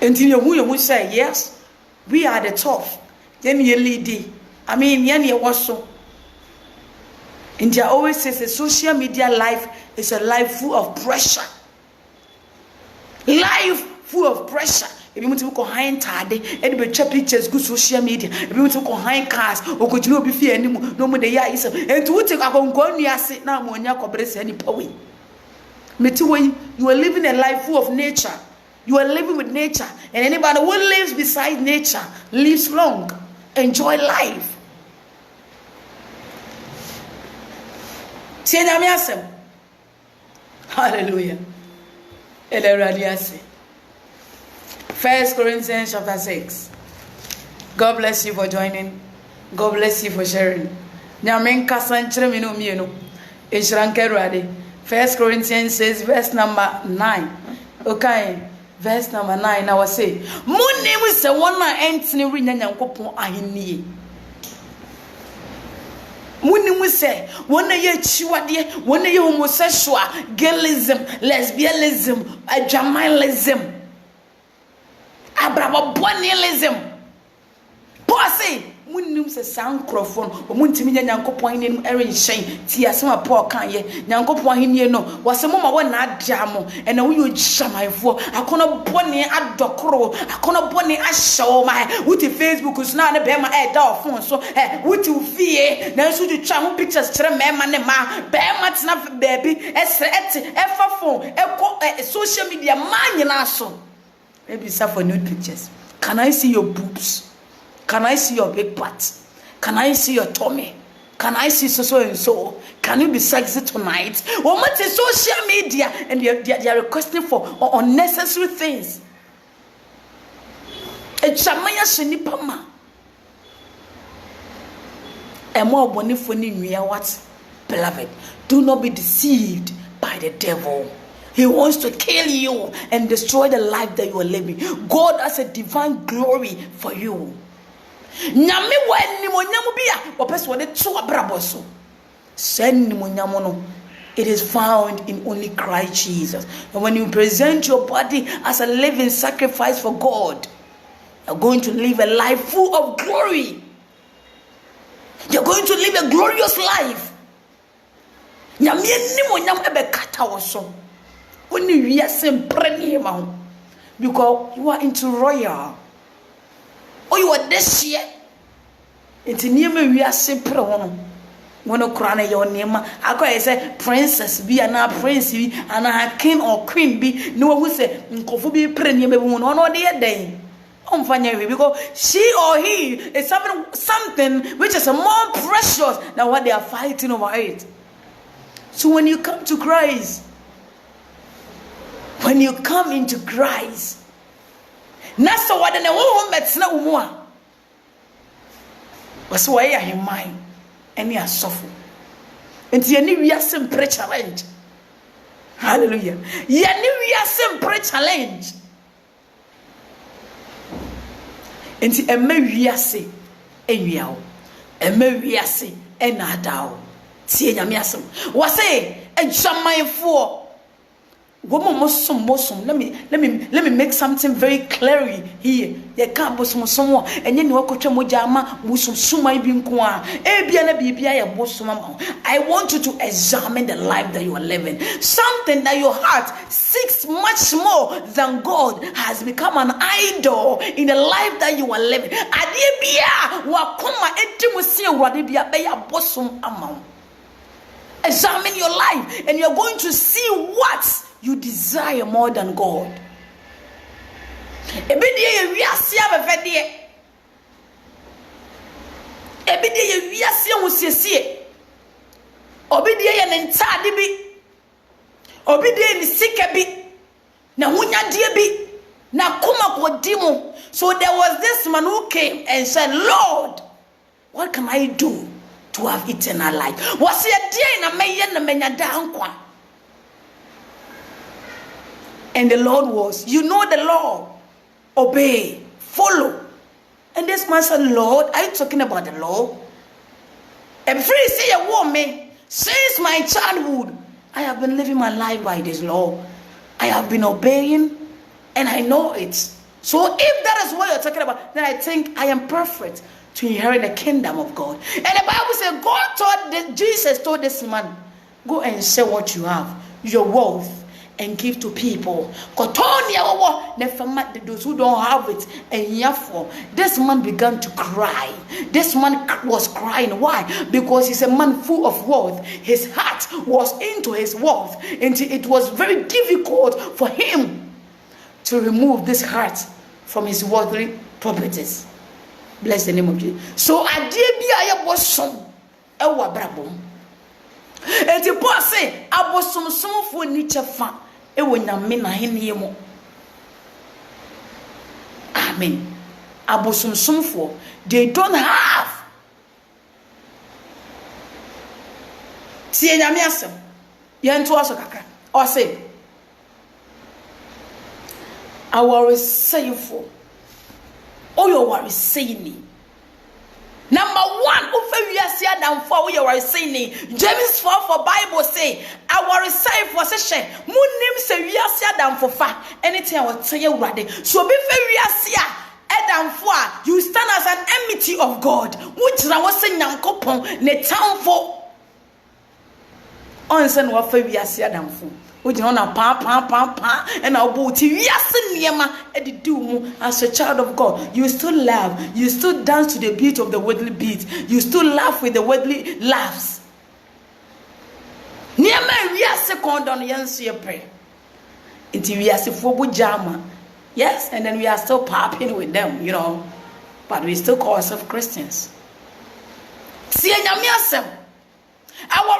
Until you say, yes, we are the top. Then you lead. I mean, you was so. India always says the social media life is a life full of pressure. Life full of pressure. If you want to go high and tidy, and be check pictures, good social media. If you want to go high cars, or could you be fear anymore? No more the year is. And to take a go near sit now when you compress any power. You are living a life full of nature. You are living with nature, and anybody who lives beside nature lives long. Enjoy life. Hallelujah. 1 Corinthians chapter 6. God bless you for joining. God bless you for sharing. 1 Corinthians 6 verse number 9. Okay. Verse number 9, I will say, Munim is a one entity ring and coupon ahini. Munim say, one a year chiwadia, 1 year homosexual, gayism, lesbianism, a jamailism, abrababonialism. Posse, Munim wonum se sankrofon omuntimi nya nyankopon ne eren hyen ti asema Paul kan ye nyankopon henie no wasemo ma wona adia mo ena wo yo jamanfo akono bone adokoro akono bone ahyew ma wuti Facebook so na ne be ma e da ofon so wuti ufie na so twa ho pictures kire mema ne ma be ma tena baby esrete efafon eko social media man nyina so maybe for nude pictures. Can I see your boobs? Can I see your big butt? Can I see your tummy? Can I see so and so? Can you be sexy tonight? Or what is social media and they are requesting for unnecessary things? A chamaya shenipama. A more bonifoni what? Beloved, do not be deceived by the devil. He wants to kill you and destroy the life that you are living. God has a divine glory for you. Nyame wa nimonyam bia opese wode to abraboso. Sen nimonyam it is found in only Christ Jesus. And when you present your body as a living sacrifice for God, you're going to live a life full of glory. You're going to live a glorious life. Nyame nimonyam ebe kata woso. Only we are simple because you are into royal. Or you are this year. Into near me, we are simple one. When a crown your name, I call say princess be and a prince be and a king or queen be. No one who say, Nkofu be premier me one or the other day. Because she or he is something which is more precious than what they are fighting over it. So when you come to Christ, when you come into Christ, nasa wadane wo metsena umua. Was why ya himai any asofo. Enti ani wiase mpre challenge. Hallelujah. Yani wiase mpre challenge. Enti emme wiase enwiawo. Emme wiase enadawo. Tie nyame asem. Wase adwamanfo let me make something very clear here. You can't bosom someone and then you walk to Mojama, Musum Suma Binkwa, Abiana Bibia, Bosuma. I want you to examine the life that you are living. Something that your heart seeks much more than God has become an idol in the life that you are living. Adibia, Wakoma, Etimusia, Wadibia, Beya Bosum Amount. Examine your life and you're going to see what you desire more than God. Ebidie wiase abefedie. Ebidie wiase husiesie. Obidie ye ntade bi. Obidie ni sika bi. Na hunyadie bi. Na kuma kodimo. So there was this man who came and said, Lord, what can I do to have eternal life? Was ye die na meye na menya dankwa. And the Lord was, you know the law, obey, follow. And this man said, Lord, are you talking about the law? And free see a woman, since my childhood, I have been living my life by this law. I have been obeying, and I know it. So if that is what you're talking about, then I think I am perfect to inherit the kingdom of God. And the Bible says, Jesus told this man, go and sell what you have, your wealth, and give to people. Those who don't have it, and therefore this man began to cry. This man was crying. Why? Because he's a man full of wealth. His heart was into his wealth, and it was very difficult for him to remove this heart from his worldly properties. Bless the name of Jesus. So I did was some ewa brabom. And the boss say, I was some for nature fan. Amen. Abosum for they don't have. Tie nyame asem. Ye nto aso kaka. O say our sayful. Oh, you are saying. Number one, Ufe Adam for we are saying. James 4 for Bible say, our say for session. Moon name say we are Adam for fa. Anything I will tell you ready. So be very Edamfo, you stand as an enmity of God. Which na was nyankopon ne tamfo. Onsen wa fa wiase adamfo. Which na pa and about wiase niema edidu mu as a child of God. You still laugh, you still dance to the beat of the worldly beat. You still laugh with the worldly laughs. Niema wiase kondon yenso ye pray. Inti wiase fo bu jama. Yes, and then we are still popping with them, you know. But we still call ourselves Christians. See, I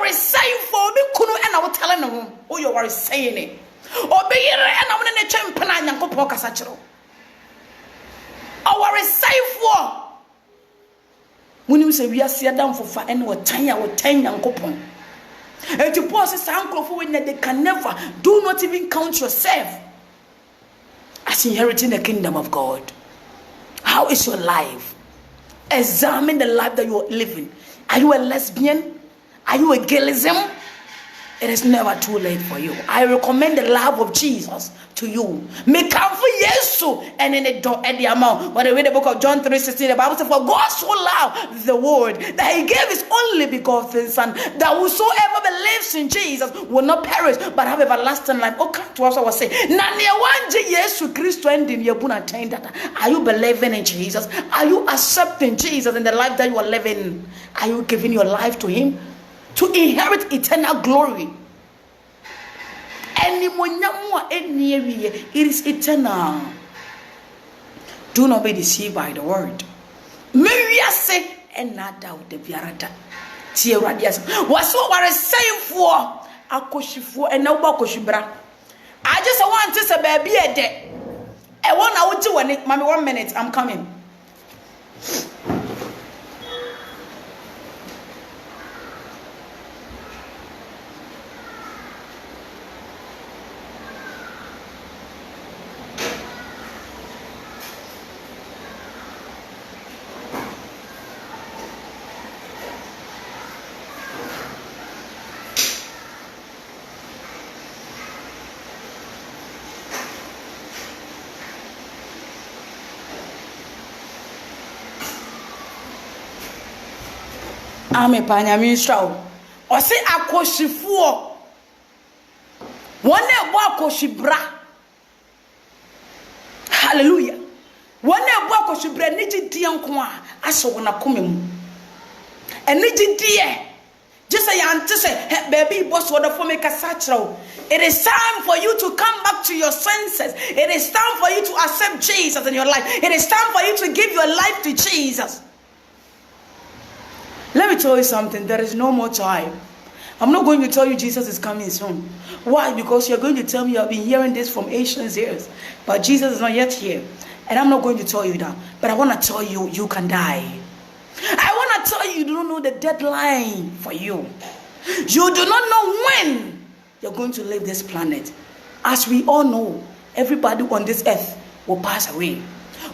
was saying for me, Kunu, and I was telling them, oh, you are saying it. Or be here, and I'm in a champion, and I'm going to Casachero. I was saying for when you say we are seeing down for fire and we're 10 young coupon. And to pause a sound for when they can never do not even count yourself as inheriting the kingdom of God. How is your life? Examine the life that you are living. Are you a lesbian? Are you a gayism? It is never too late for you. I recommend the love of Jesus to you. Make come for Jesus and in the amount. When I read the book of John 3:16, the Bible says, for God so loved the world that he gave his only begotten Son, that whosoever believes in Jesus will not perish but have everlasting life. Oh, come to us, I was saying, are you believing in Jesus? Are you accepting Jesus in the life that you are living? Are you giving your life to him to inherit eternal glory? It is eternal. Do not be deceived by the word. Maybe I say, and not doubt the Biarata. Tia Radias. What's what I was saying for? Akoshifu and no Bakoshibra. I just want to say, baby, a day. I want out to it. Mommy, 1 minute. I'm coming. Ame panyami straw. O se akoshifuo. Wone ebo akoshibra. Hallelujah. Wone ebo akoshibra niji die nko a aso wona komemu. Eniji die. Just say ante say baby boss woda for me kasachro. It is time for you to come back to your senses. It is time for you to accept Jesus in your life. It is time for you to give your life to Jesus. Let me tell you something. There is no more time. I'm not going to tell you Jesus is coming soon. Why? Because you're going to tell me I've been hearing this from ancient years. But Jesus is not yet here. And I'm not going to tell you that. But I want to tell you, you can die. I want to tell you, you don't know the deadline for you. You do not know when you're going to leave this planet. As we all know, everybody on this earth will pass away.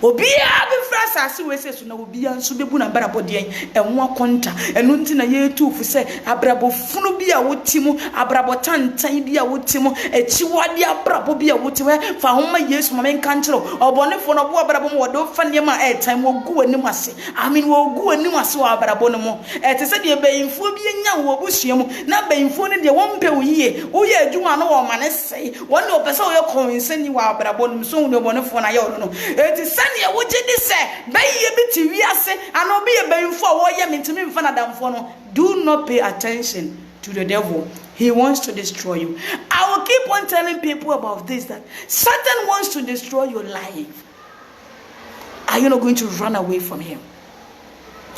Obia be fresh as we say so na obia nso bebu na barabodien enwo akonta enu nti na ye tufu se abrabo funu bia wotimu abrabo tantan bia wotimu echiwade abrabo bia wotimu fa homa Yesu ma menka nkyero obonefo no bo abrabo mo wodo fa niam a time wogu anim ase amen wogu anim ase wa abrabo no mo ete se de bayimfo bi nya wo busuamu na bayimfo ne de wompe oyiye oye adwuma no wo mane sei wonne opese wo ye konseni wa abrabo no so wo obonefo na ye wo no ete sani ya wuji di se bayi biti wiase and obi ye bayimfo wo ye mentimi mfa na damfo no. Do not pay attention to the devil. He wants to destroy you. I will keep on telling people about this, that Satan wants to destroy your life. Are you not going to run away from him?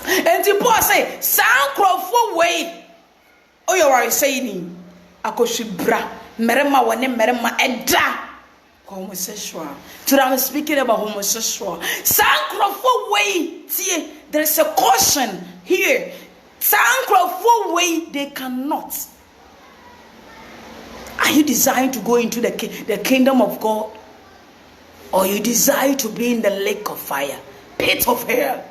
And the Paul say, "Sound crowd way." Oh, you are saying, "Akoshibra merema wane merema edda." Homosexual. Today I'm speaking about homosexual. There is a caution here. Way they cannot. Are you desiring to go into the kingdom of God, or you desire to be in the lake of fire, pit of hell?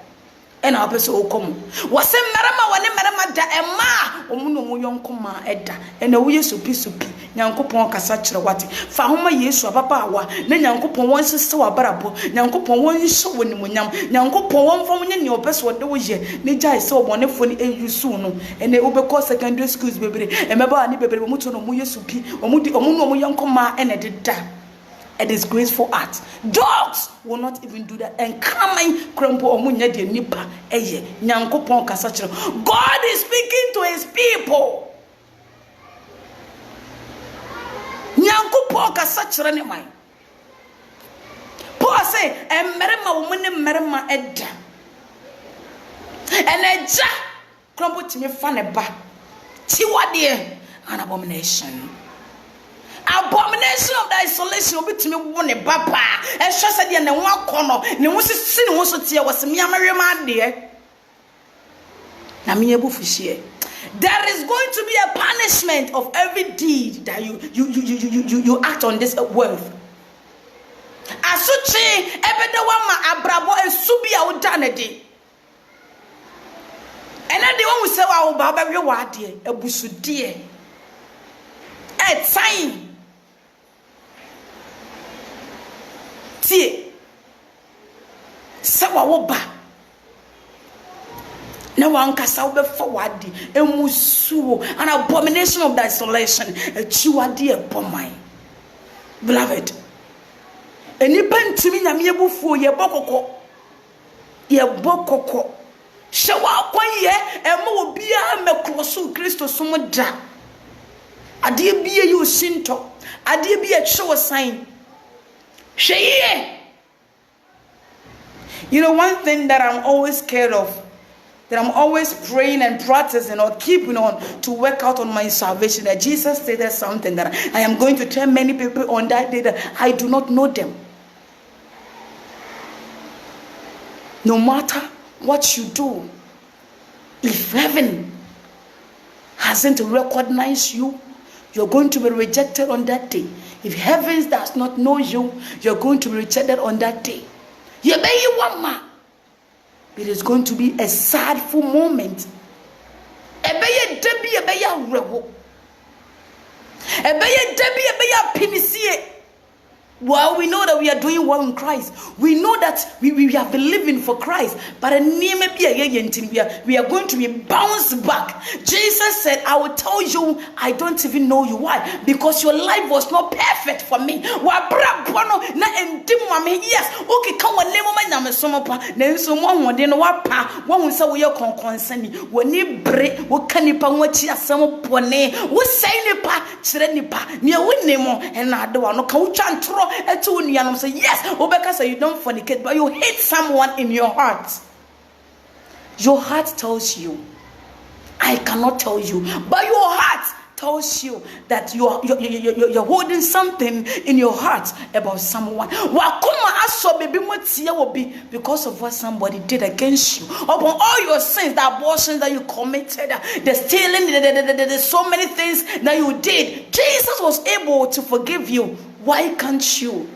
And our person will come. Was a marama wane marama da ema omuno mu yonko ma eda ena wo yesu pisupi nyankopon kasa kire wate fa homa yesu ababaawa na nyankopon won sese wabarabo nyankopon won hye wonimonyam nyankopon won fom nye ne obeso wode wo ye ne jai se obonefo ni eyusu no ene obekọ secondary schools bebere emeba ani bebere mu to no mu yesu pi omuno mu yonko ma ena deda. A disgraceful act. Dogs will not even do that. And coming crumple omunya de nipa eye nyankopon kasa kire. God is speaking to his people. Nyankopon kasa kire ne man. Paul say emmerema wo ne mmerema eda. Eneja crumple timi fa ne ba. Tiwade an abomination. Abomination of the isolation obi timi wo ne papa e hwe se de ne ho akono ne ho sisi ne ho so tie wo se miamare ma de na me ebufuhie. There is going to be a punishment of every deed that you act on this world. Asuchi ebede wa ma abrabo esubi a wo da ne de ena de wo se wa wo ba ba we wa de ebusudie time tie sawa wo ba na wankasa wo be forward emusuo an abomination of the isolation a chiwade e bomai. Beloved, enipa ntimi nyame ebufuo ye bokoko shewa akwaye emo obi a mekroso Kristo som da ade bia ye osinto ade bia chewo sign sheye. You know, one thing that I'm always scared of, that I'm always praying and practicing or keeping on to work out on my salvation, that Jesus stated something that I am going to tell many people on that day that I do not know them. No matter what you do, if heaven hasn't recognized you, you're going to be rejected on that day. If heaven does not know you, you're going to be rejected on that day. It is going to be a sadful moment. Well, we know that we are doing well in Christ. We know that we have been living for Christ. But we are going to be bounced back. Jesus said, I will tell you, I don't even know you. Why? Because your life was not perfect for me. Yes. Okay, come on, name my name is Somopa. Then someone would know what pa. One will say we are concerned. When you break, what can you pay what you are some pone? What say nipa, Chirenipa, near Winemo, and I don't know, coach and throw. And say yes, Obeka say you don't fornicate, but you hate someone in your heart. Your heart tells you, I cannot tell you, but your heart tells you that you're holding something in your heart about someone. Because of what somebody did against you, upon all your sins, the abortions that you committed, the stealing, the so many things that you did, Jesus was able to forgive you. Why can't you?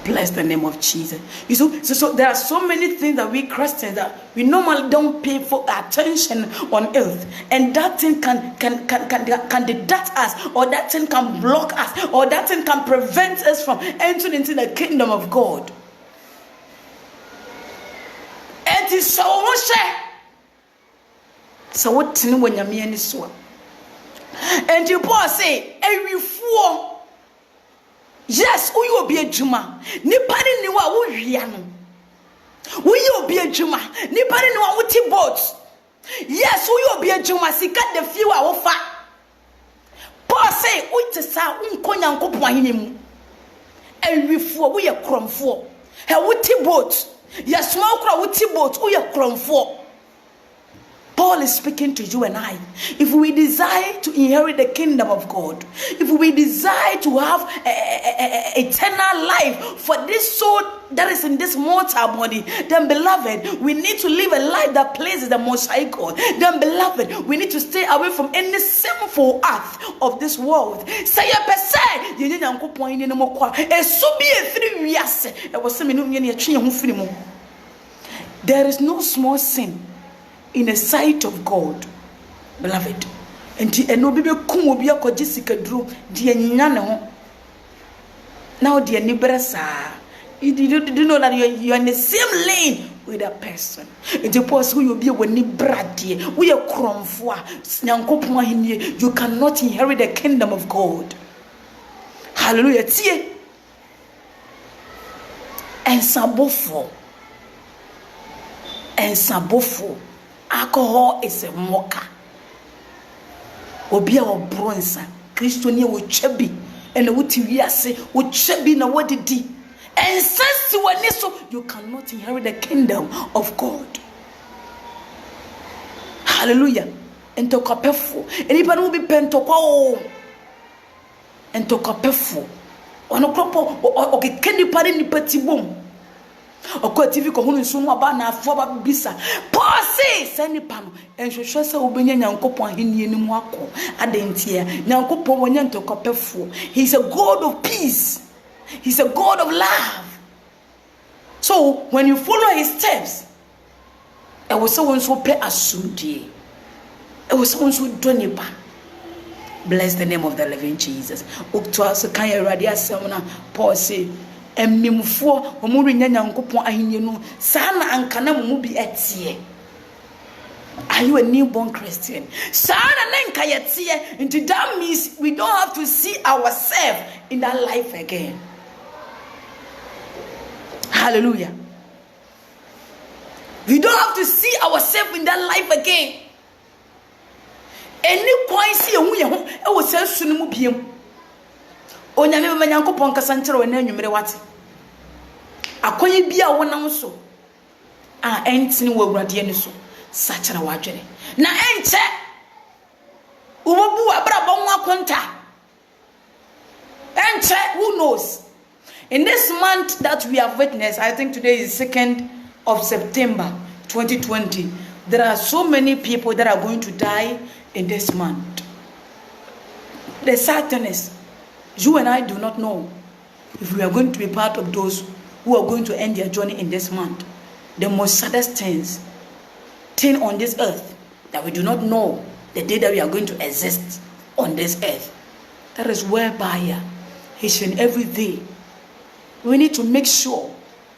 Bless the name of Jesus. You see, so there are so many things that we Christians that we normally don't pay for attention on earth, and that thing can deduct us, or that thing can block us, or that thing can prevent us from entering into the kingdom of God. It is so much. So what thing when you're me so? And you boy say every fool. Yes, we will be a Juma. Nipani ni wa uwiano. We will be a Juma. Nipani ni wa uti boats. Yes, we will be a Juma. Sika the few awofa. Paul say, "Uite sa unkonya nkopwa hinimu." Every four we are crum for. He uti boats. Yes, small crowd uti boats. We are crum for. Paul is speaking to you and I. If we desire to inherit the kingdom of God, if we desire to have eternal life for this soul that is in this mortal body, then beloved, we need to live a life that pleases the Most High God. Then beloved, we need to stay away from any sinful act of this world. Say a there is no small sin in the sight of God. beloved. Enti eno bi bekum obi akogye sikaduro de anyinya ne ho. Now the nibrasa. You know that you're in the same lane with that person. It's a person who will be when nibradi. We are kromfwa. You cannot inherit the kingdom of God. Hallelujah. Tie. And sabofo. Alcohol is a mocker. Obi a bronza. Christian wo chebi. And what you say, what chebi na what did he? And since you are so, you cannot inherit the kingdom of God. Hallelujah. And to kapefo. Anybody will be pentoko. And to kapefo. Ono kropo o ke kendi pare ni pati bom. Okwa TV ko hunu nso aba na afo ba bisa. Pose sani pano. Enhwehwe se obenya Nyankopon ahenie ni mu akọ. Adentia. Nyankopon wonya ntokopefo. He's a God of peace. He's a God of love. So when you follow his steps, it was someone so pay asumdie. It was someone so donipa. Bless the name of the living Jesus. Uktua so kan erade asem na Paul say emmimfo omuri nya Nyankopon ahenye no sa na anka na mu bi etie. Are you a newborn Christian? Sana nenka yetie. Into that means we don't have to see ourselves in that life again. Hallelujah. We don't have to see ourselves in that life again. Any point see hu ye ho e wo sansu no mu biem. Onyame be Nyankopon kasa nkyere we na anwumere wate. Akoyi bia wonam so a entini wo awurade ani so sachara wadwere. Na enche ubobu abrabon akonta. Enche, who knows? In this month that we have witnessed, I think today is 2nd of September 2020, there are so many people that are going to die in this month. The sad thing is, you and I do not know if we are going to be part of those who are going to end their journey in this month. The most saddest thing on this earth, that we do not know the day that we are going to exist on this earth. That is whereby each and every day we need to make sure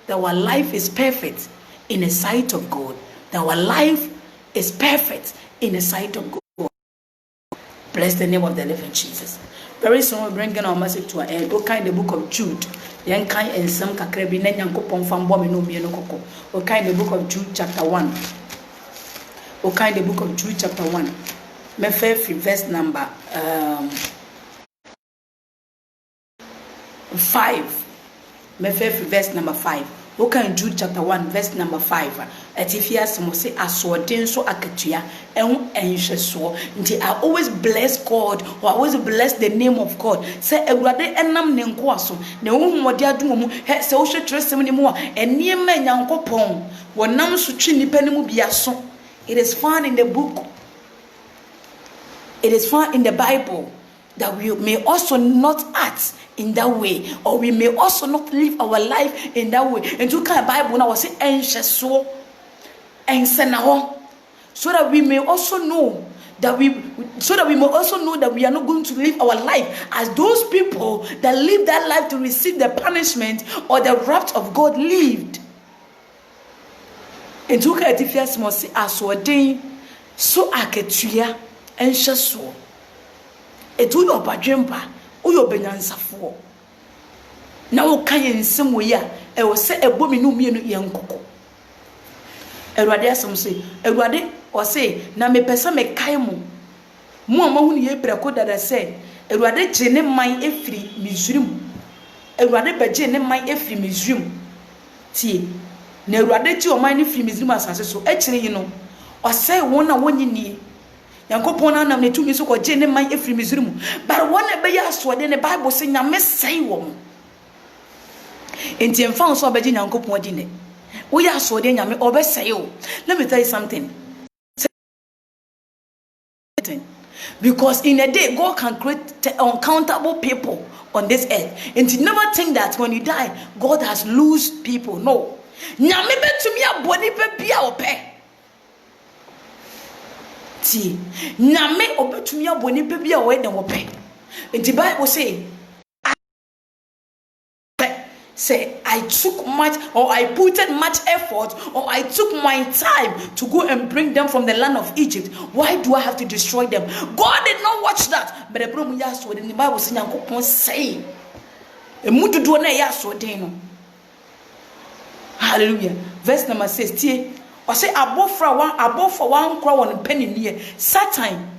that our life is perfect in the sight of God. That our life is perfect in the sight of God. Bless the name of the living Jesus. Very soon we're bringing our message to an end. We'll kind the book of Jude. Then kind and some kakrebi nenyankopon fambo me no me no koko. We'll kind the book of Jude chapter 1. We'll kind the book of Jude chapter 1. Me verse number 5. Me verse number 5. Look at Jude chapter 1 verse number 5. Etifia smo say asodin so akatua ehun enhwe so. Nti I always bless God, or I always bless the name of God. Say Ewurade enam ne nko aso. Na ohun mode adom mu he se wo hwetresem ne mu a eniema Nyankopon wonam so twi nipa ne mu bia so. It is found in the book. It is found in the Bible that we may also not act in that way, or we may also not live our life in that way. And you can Bible now say so so that we may also know that we may also know that we are not going to live our life as those people that live that life to receive the punishment or the wrath of God lived. And you can Ephesians must say aswordin so aketua enhye so etu yo badwempa uyo benyansafo na wo kan ensem wo ya e wo se ebomi no mienu ye nkoko Ewurade asem se Ewurade o se na me pese me kai mo amahunu ye brako dada se Ewurade gye ne man efiri Misrim Ewurade begye ne man efiri Misrim tie na Ewurade gye o man ne efiri Misrim asase so ekire yi no o se won na wonyini Yankopon anam ne tumi so ko gye ne man efiri Misrim but won e be ya asode ne Bible say nyame sei wo mo enti emfa so obegye Yankopon di ne wo ya asode nyame obesei wo. Let me tell you something, because in a day God can create uncountable people on this earth, and you never think that when you die God has lost people. No, nyame betumi aboni pe bia ope. Ti nyame obetumi aboni pe bia wo de wo pe. The Bible say I took much, or I put much effort, or I took my time to go and bring them from the land of Egypt. Why do I have to destroy them? God did not watch that. But the problem is in the Bible say hallelujah. Verse number 6. Or say above for one crow on penny near Satan.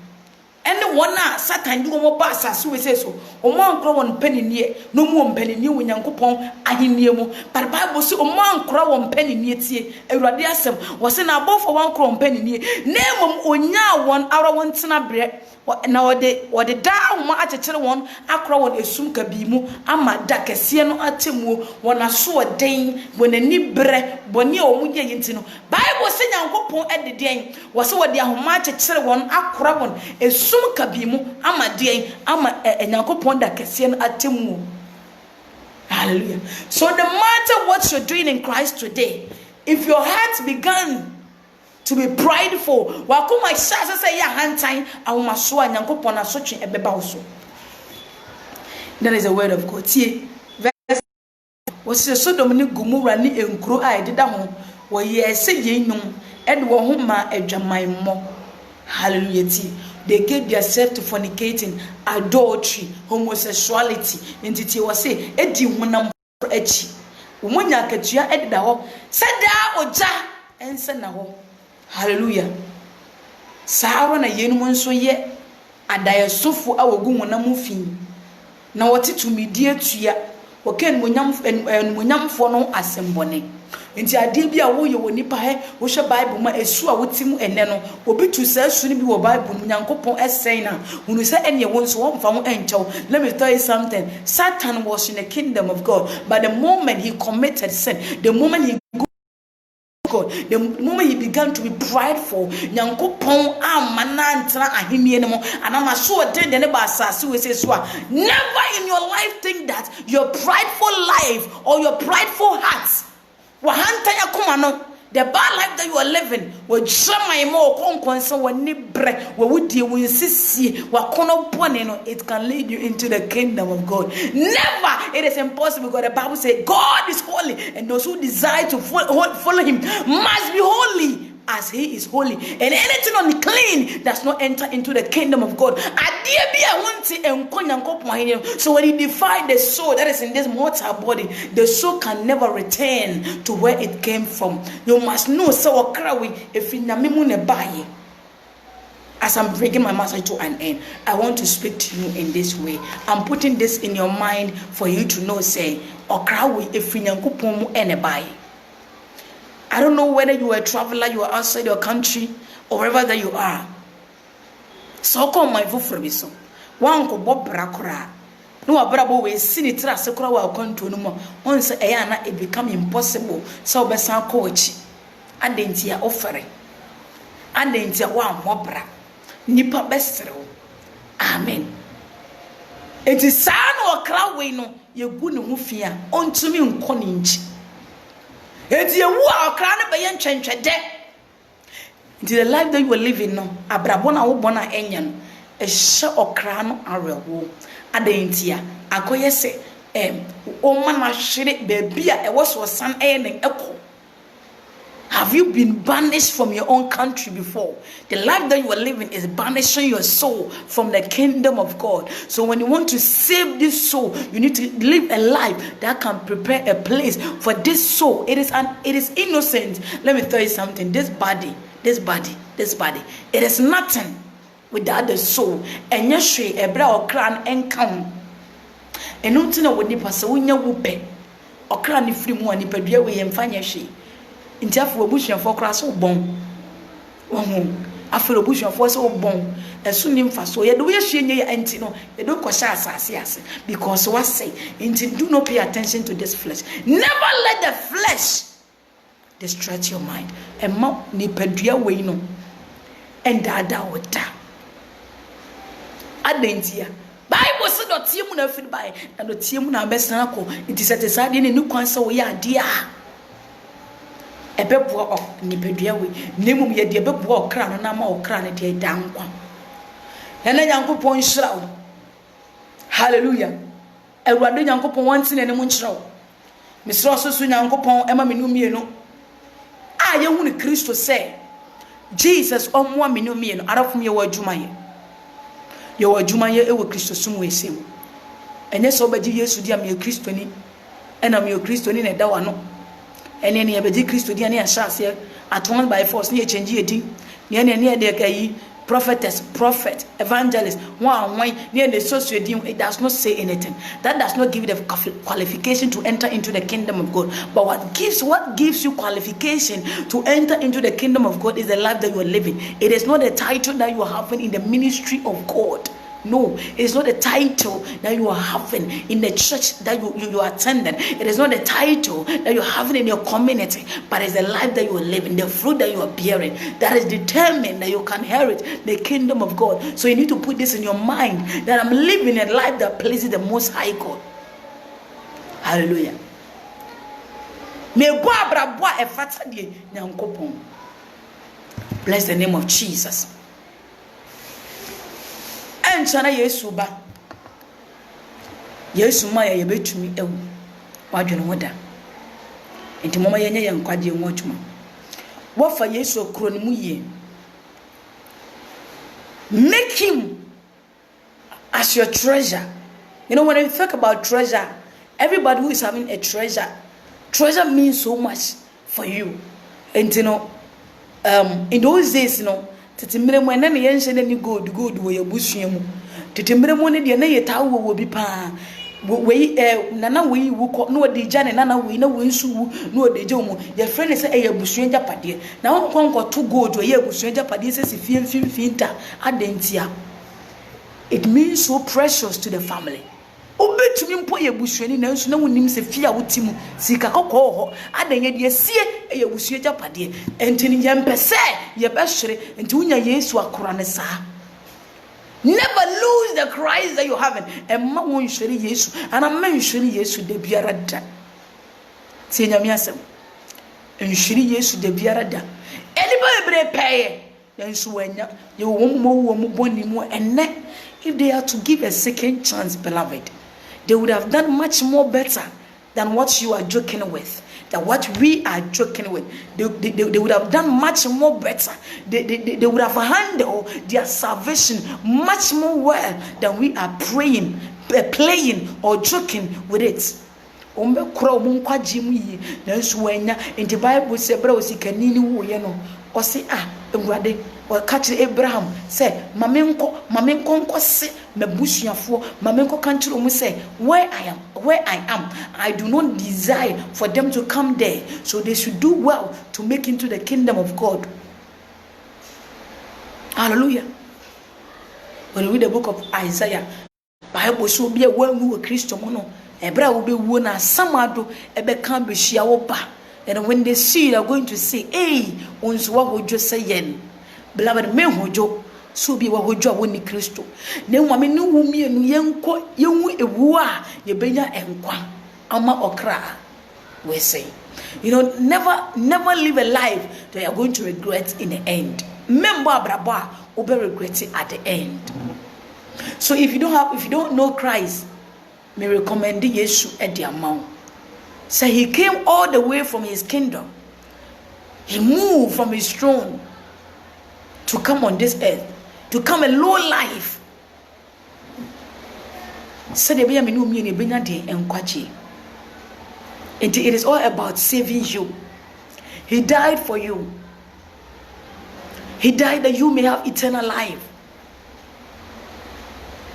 Anyone Satan do more pass as we say so. O man crow on penny near, no more penny near when Yankopon, Ahiniemo. But the Bible say, O man crow on penny near tea, a radiasum was in above for one crow on penny near. Name Onya 1 hour 1 tina bread. Now the down match a children one, Accra on a sunka bimu, Ama Dakasiano Atimu, one a so a dane, when a nibre, Bonia or Mudia Yintino. Bible saying Yankopon at the day was what the match a children one, Accra one, a sunka bimu, Ama day, Ama and Yankopon Dakasian Atimu. Hallelujah. So no matter what you're doing in Christ today, if your heart began to be prideful, wakuma shasa say ya hantain awumaso anyankopon asotwe ebeba wo so. That is a word of God. Tie verse was Sodom ni Gomorrah ni enkuro a ededa ho wo ye se yenum ed wo ho ma adwaman mo. Hallelujah. Tie they gave themselves to fornicating, adultery, homosexuality. Entity was say edi honam echi wonya katua ededa ho sada oja ense na ho. Hallelujah. Saara na yenum nso ye adayesofo awogu wonam fin na wote tumidie tua woken munyamfo no asembone nti ade bi a wo ye woni pa he wo hwe Bible ma esu a wotimu ene no obitu sa esu ni bi wo Bible nyankopon esen na hunu se ene wo nso wo mfa mo enchew. Let me tell you something. Satan was in the kingdom of God, but the moment he committed sin, the moment he God, the moment he began to be prideful, Nyankopon amanantra ahimie no and I'm sure den the neighbor asase we say so. Never in your life think that your prideful life or your prideful heart wahanta yakoma no, the bad life that you are living will shama more konkonso wani bre wudi winsisi wakono bone no, it can lead you into the kingdom of God. Never. It is impossible because the Bible says God is holy and those who desire to follow him must be holy as he is holy, and anything unclean does not enter into the kingdom of God. So when he defied the soul that is in this mortal body, the soul can never return to where it came from. You must know so if as I'm bringing my message to an end, I want to speak to you in this way. I'm putting this in your mind for you to know, say, Okrawi if anybody. I don't know whether you are a traveler, you are outside your country, or wherever that you are. So call my vufrebiso. One ko bob brakura. No abrabo we sin it rasekura wa konto no mo. Once ayana it become impossible. So besan coach. Adentia offering. Adentia wa mobra. Nipa besrew. Amen. It is san or crowd we no ye gu ne ho fia. Ontumi nkɔ ne nchi. Eti ewu a okra ne beye ntwentwede. Nti the life that you are living no, abrabo na wo bona enya no, ehye okra no arewo. Adentia, akoye se o ma na hwere baby a ewo so san ne eko. Have you been banished from your own country before? The life that you are living is banishing your soul from the kingdom of God. So when you want to save this soul, you need to live a life that can prepare a place for this soul. It is innocent. Let me tell you something. This body, it is nothing without the soul. And yeshwe ebra okran enkam. Enuntina wodi pasa wonya wupe. Okran ni free mu ani padua we yemfanya hwe. Inti afọ obusuafo kra so bon ohun afọ obusuafo so bon esu ni mfaso ye do ye hwe nye anti no ye do kwasha asase ase because what say inti do not pay attention to this flesh. Never let the flesh distract your mind. Emma ni padua we no endada wota adentia Bible said do tie mu na firi bai na do tie mu na besana ko inti sete sade ne ni kwan se wo ye ade a ebeboa nipadua we nemum ye de ebeboa okra no na ma okra no de dankwa ene Nyankopon hyira wo hallelujah Ewurade Nyankopon wanti na ne mu nkyira wo mesro soso Nyankopon ema menu mienu a ye hu ni Kristo se Jesus omwa menu mienu arafum ye wajumaye ewo Kristo sum we sem enye so baji Yesu dia me Kristo ni ena me Kristo ni na da wa no ene ne baji Kristo dia ne ahase aton by force ne change edi ne de kai prophet, evangelist, it does not say anything. That does not give you the qualification to enter into the kingdom of God. But what gives you qualification to enter into the kingdom of God is the life that you are living. It is not the title that you are having in the ministry of God. No, it's not the title that you are having in the church that you are attending. It is not the title that you are having in your community, but it's the life that you are living, the fruit that you are bearing that is determined that you can inherit the kingdom of God. So you need to put this in your mind that I'm living a life that pleases the Most High God. Hallelujah. Bless the name of Jesus. Enchana Yesu ba Yesu ma ya betumi ewu wadwene woda enti mama yenye ye nkwaje nwotuma wofa Yesu okro ne mu ye make him as your treasure. You know, when you think about treasure, everybody who is having a treasure means so much for you. And you know, in those days, you know, titimire mo na me yenhye na ni gold wo yabusua mu titimire mo ne de na yetawo wo bi pa we nana we wu ko no de gya ne nana we na we nsu wu no de gya mu ye friend say e yabusua japade na won konko to gold wo ye yabusua japade say finta adentia. It means so precious to the family. Obetumi mpo ye busuani na nso na wonim se fia wotimu sika kokko ho adanye de sie ye busua japade entini yempese ye behwere enti unya Yesu akora ne sa. Never lose the Christ that you have, and ma won hwere Yesu ana ma hwere Yesu de biara da tie nyame asem nhwere Yesu de biara da eliba ebre peye yensu wanya ye wo mo boni mu enne. If they are to give a second chance, beloved, they would have done much more better than what you are joking with, than what we are joking with. They would have done much more better. They would have handled their salvation much more well than we are playing or joking with it. Ombe kura omunkwa jimu yi na nso wanya in the Bible say bra osikanini wo ye no osi Ewurade o catch Abraham say mamenko nko se mabusuafo mamenko kanchiro mu say where I am I do not desire for them to come there, so they should do well to make into the kingdom of God. Hallelujah. When we read the book of Isaiah, Bible so be a one Christo mono ebra wo be wo na samado ebe kan be hia wo ba. And when they see you, they are going to say, hey, once what would you say yen? Beloved, me hojo, so be what would you want in Christo. Then woman no wumi and yanko, young a wua, ye benya enkwa, ama okra, we say. You know, never live a life that you are going to regret in the end. Remember, braba, will be regretting at the end. So if you don't know Christ, may recommend Yesu at the amount. So he came all the way from his kingdom. He moved from his throne to come on this earth, to come a low life. So it is all about saving you. He died for you. He died that you may have eternal life.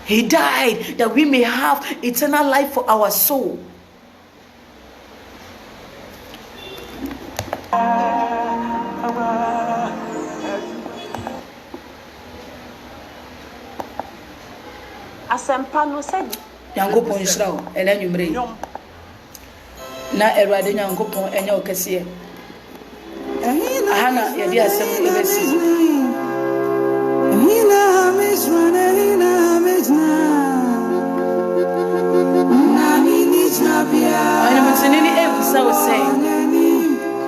He died that we may have eternal life for our soul. Asempa no said Yankopon Israel ena nwumre na Ewurade Yankopon enya okese ahana yedi asem ebesi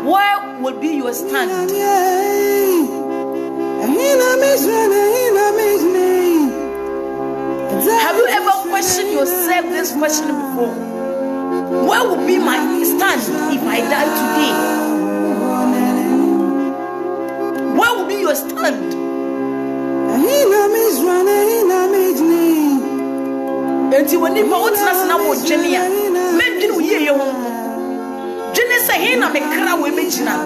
where would be question before. Where will be my stand if I die today? Where will be your stand? Enti when you go to na wo Jenia, men dinu ye ye ho. Jenia say he na me kra we be gina.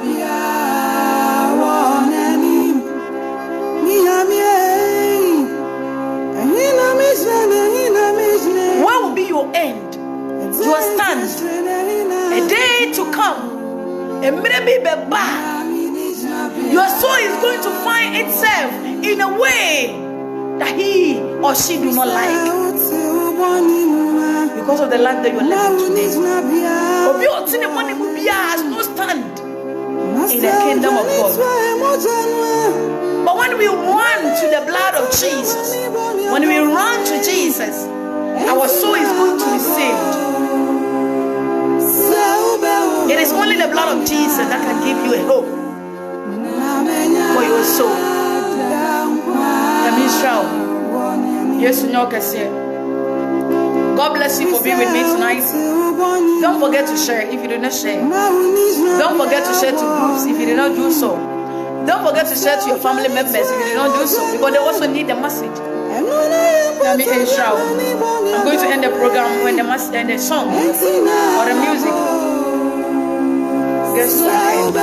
What will be your end? Your stand? A day to come. A maybe beba. Your soul is going to find itself in a way that he or she do not like. Because of the land that you are living today. Has no stand in the kingdom of God. But when we run to the blood of Jesus, when we run to Jesus, our soul is going to be saved. It is only the blood of Jesus that can give you a hope for your soul. Yes, God bless you for being with me tonight. Don't forget to share if you did not share. Don't forget to share to groups if you did not do so. Don't forget to share to your family members if you did not do so, because they also need the message. I'm going to end the program when the message and the song or the music gets started.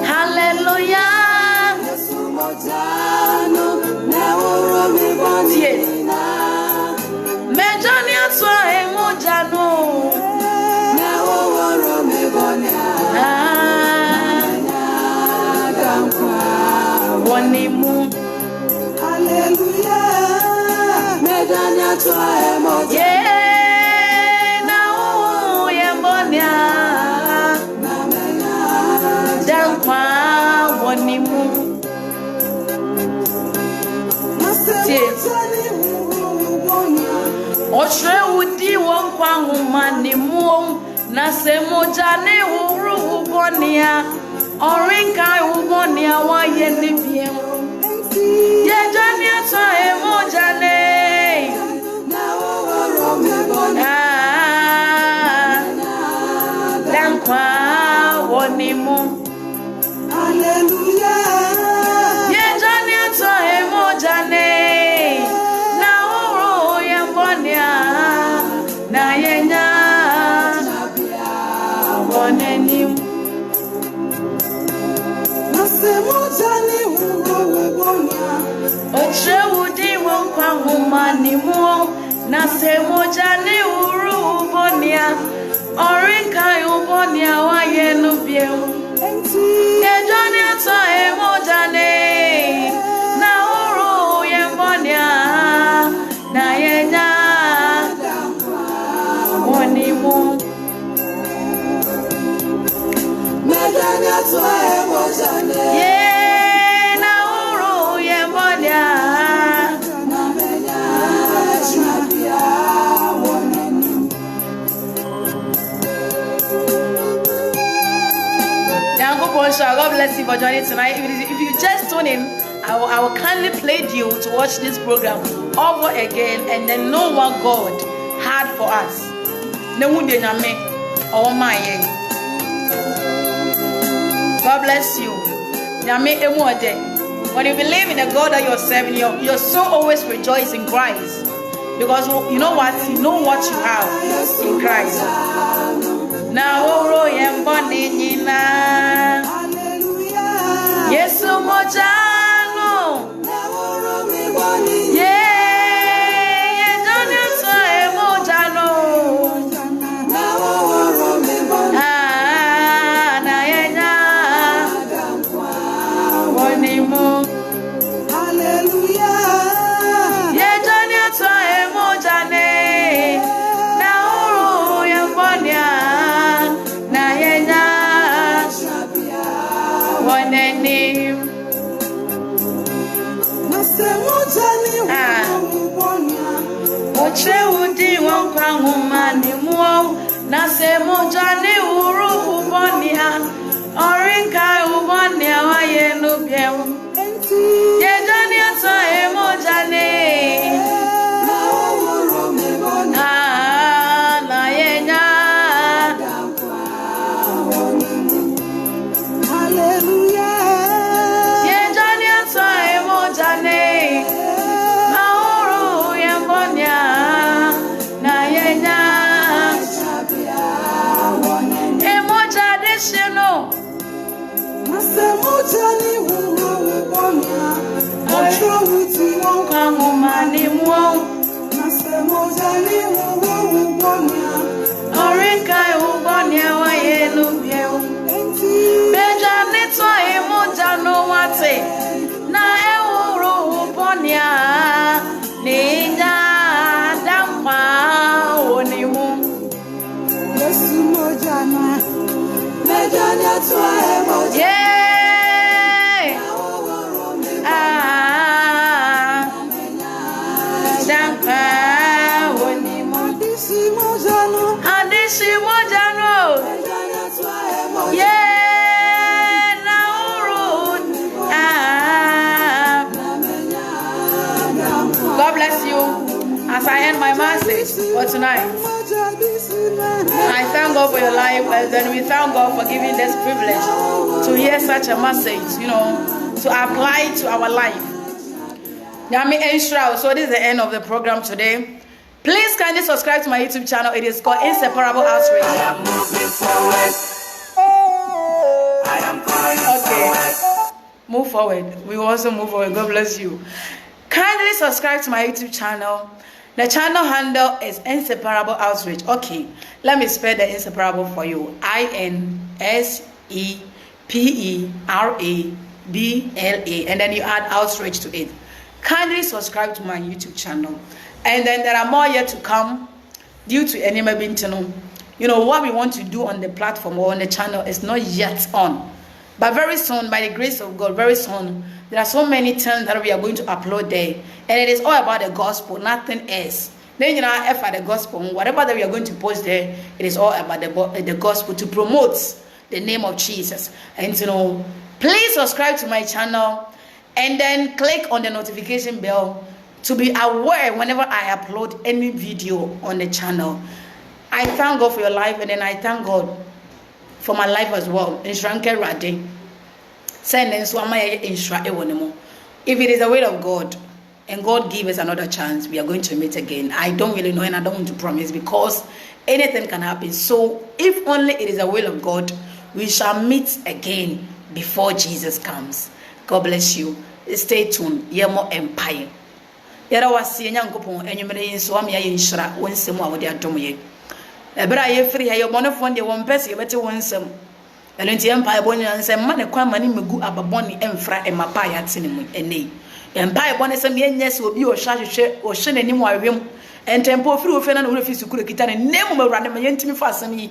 Hallelujah. Mejania twa emojano. Wanimu. Hallelujah. Mejania twa emojano. Oshre udi wonkwa humani muom na semoja ne uru ubonia orinka ubonia wa yenibie yejani atwa emoja ne dankwa wonimu. Hallelujah. Yejani atwa emoja ne na yenya woneni nasemojani ubonia ochewudi wonkwa humani muo nasemojani uru ubonia orinka ubonia wayenu bie yejani ata emojani na uru yembonia na yenya yeah, na uru yembonia God bless you for joining tonight. If you just tune in, I will kindly plead you to watch this program over again and then know what God had for us. God bless you. When you believe in the God that you're serving, your soul always rejoices in Christ. Because you know what? You know what you have in Christ. Now, Yesu mojano. Ochewudi Kangomani mo Orinka ubonia wa yenu bieu Beja nito imoja no wate Na euro ubonia Ninja dampa onimu Yesu moja na Beja nito emoja God bless you as I end my message for tonight. I thank God for your life, and then we thank God for giving this privilege to hear such a message, to apply to our life. So this is the end of the program today. Please kindly subscribe to my YouTube channel. It is called Inseparable Outreach. Okay, move forward. We will also move forward. God bless you. Kindly subscribe to my YouTube channel. The channel handle is Inseparable Outreach. Okay, let me spell the Inseparable for you. INSEPERABLA, and then you add Outreach to it. Kindly subscribe to my YouTube channel. And then there are more yet to come due to Enema Bintano. What we want to do on the platform or on the channel is not yet on. But very soon, by the grace of God, very soon, there are so many things that we are going to upload there. And it is all about the gospel, nothing else. Then, for the gospel, whatever that we are going to post there, it is all about the gospel to promote the name of Jesus. And, please subscribe to my channel and then click on the notification bell to be aware whenever I upload any video on the channel. I thank God for your life, and then I thank God for my life as well. If it is the will of God and God give us another chance, we are going to meet again. I don't really know, and I don't want to promise because anything can happen. So if only it is the will of God, we shall meet again before Jesus comes. God bless you. Stay tuned. Yemo Empire. Yara wasi nyankopon enyumere yinso am ya yinhira wonsem a wode adom ye ebra ye free ha ye monofon de won pese ye bete wonsem eno nti empire boni ansem ma ne kwa mani megu ababoni emfra emapa ya tene mu ene empire boni sem ye nyese obi o hwahwehwe o hye nani mu awem entempo free ofe na no refi sukuru kita ne nemu mawrade ma yentimi fa asem yi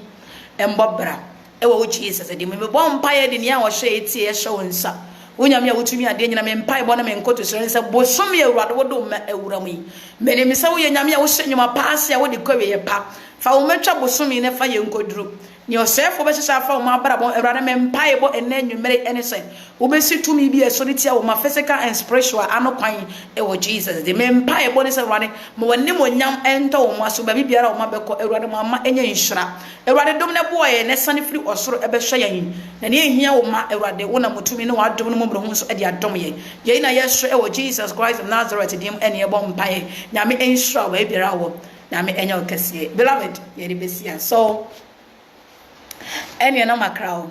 embobra ewo wo Jesus de me bo empire de ne a wo hye etie ye hye wonsa Unyami ya utumi ade nyina me mpai bona me nkoto so nse bosom ye awurade wodo ma awuram yi mene me sawo ye nyame ya wo hye nyuma paase ya wo de kwawe ye pa fa wo metwa bosom ne fa ye nkoduru ni osefo be hyehyɛ afa wo ma bara bon awurade me mpai bo ene nwumere ene se wo be situmi bi eso de tia wo ma physical and spiritual anokwan e wo Jesus de me mpai bo ne se awurade mo wani mo nyam ento wo ma so ba bibiara wo ma beko awurade mo ama enye nhira awurade dom ne bo ye ne sane firi osoro e be hwe yan na ne ehia wo ma awurade wo na motumi ne wadom no mo bro hu so e de adom ye ye na yehwe e wo Jesus Christ of Nazareth dim ene e bo mpai nyame enhira wo biara wo nyame enye okese beloved ye de besia so Any no macro.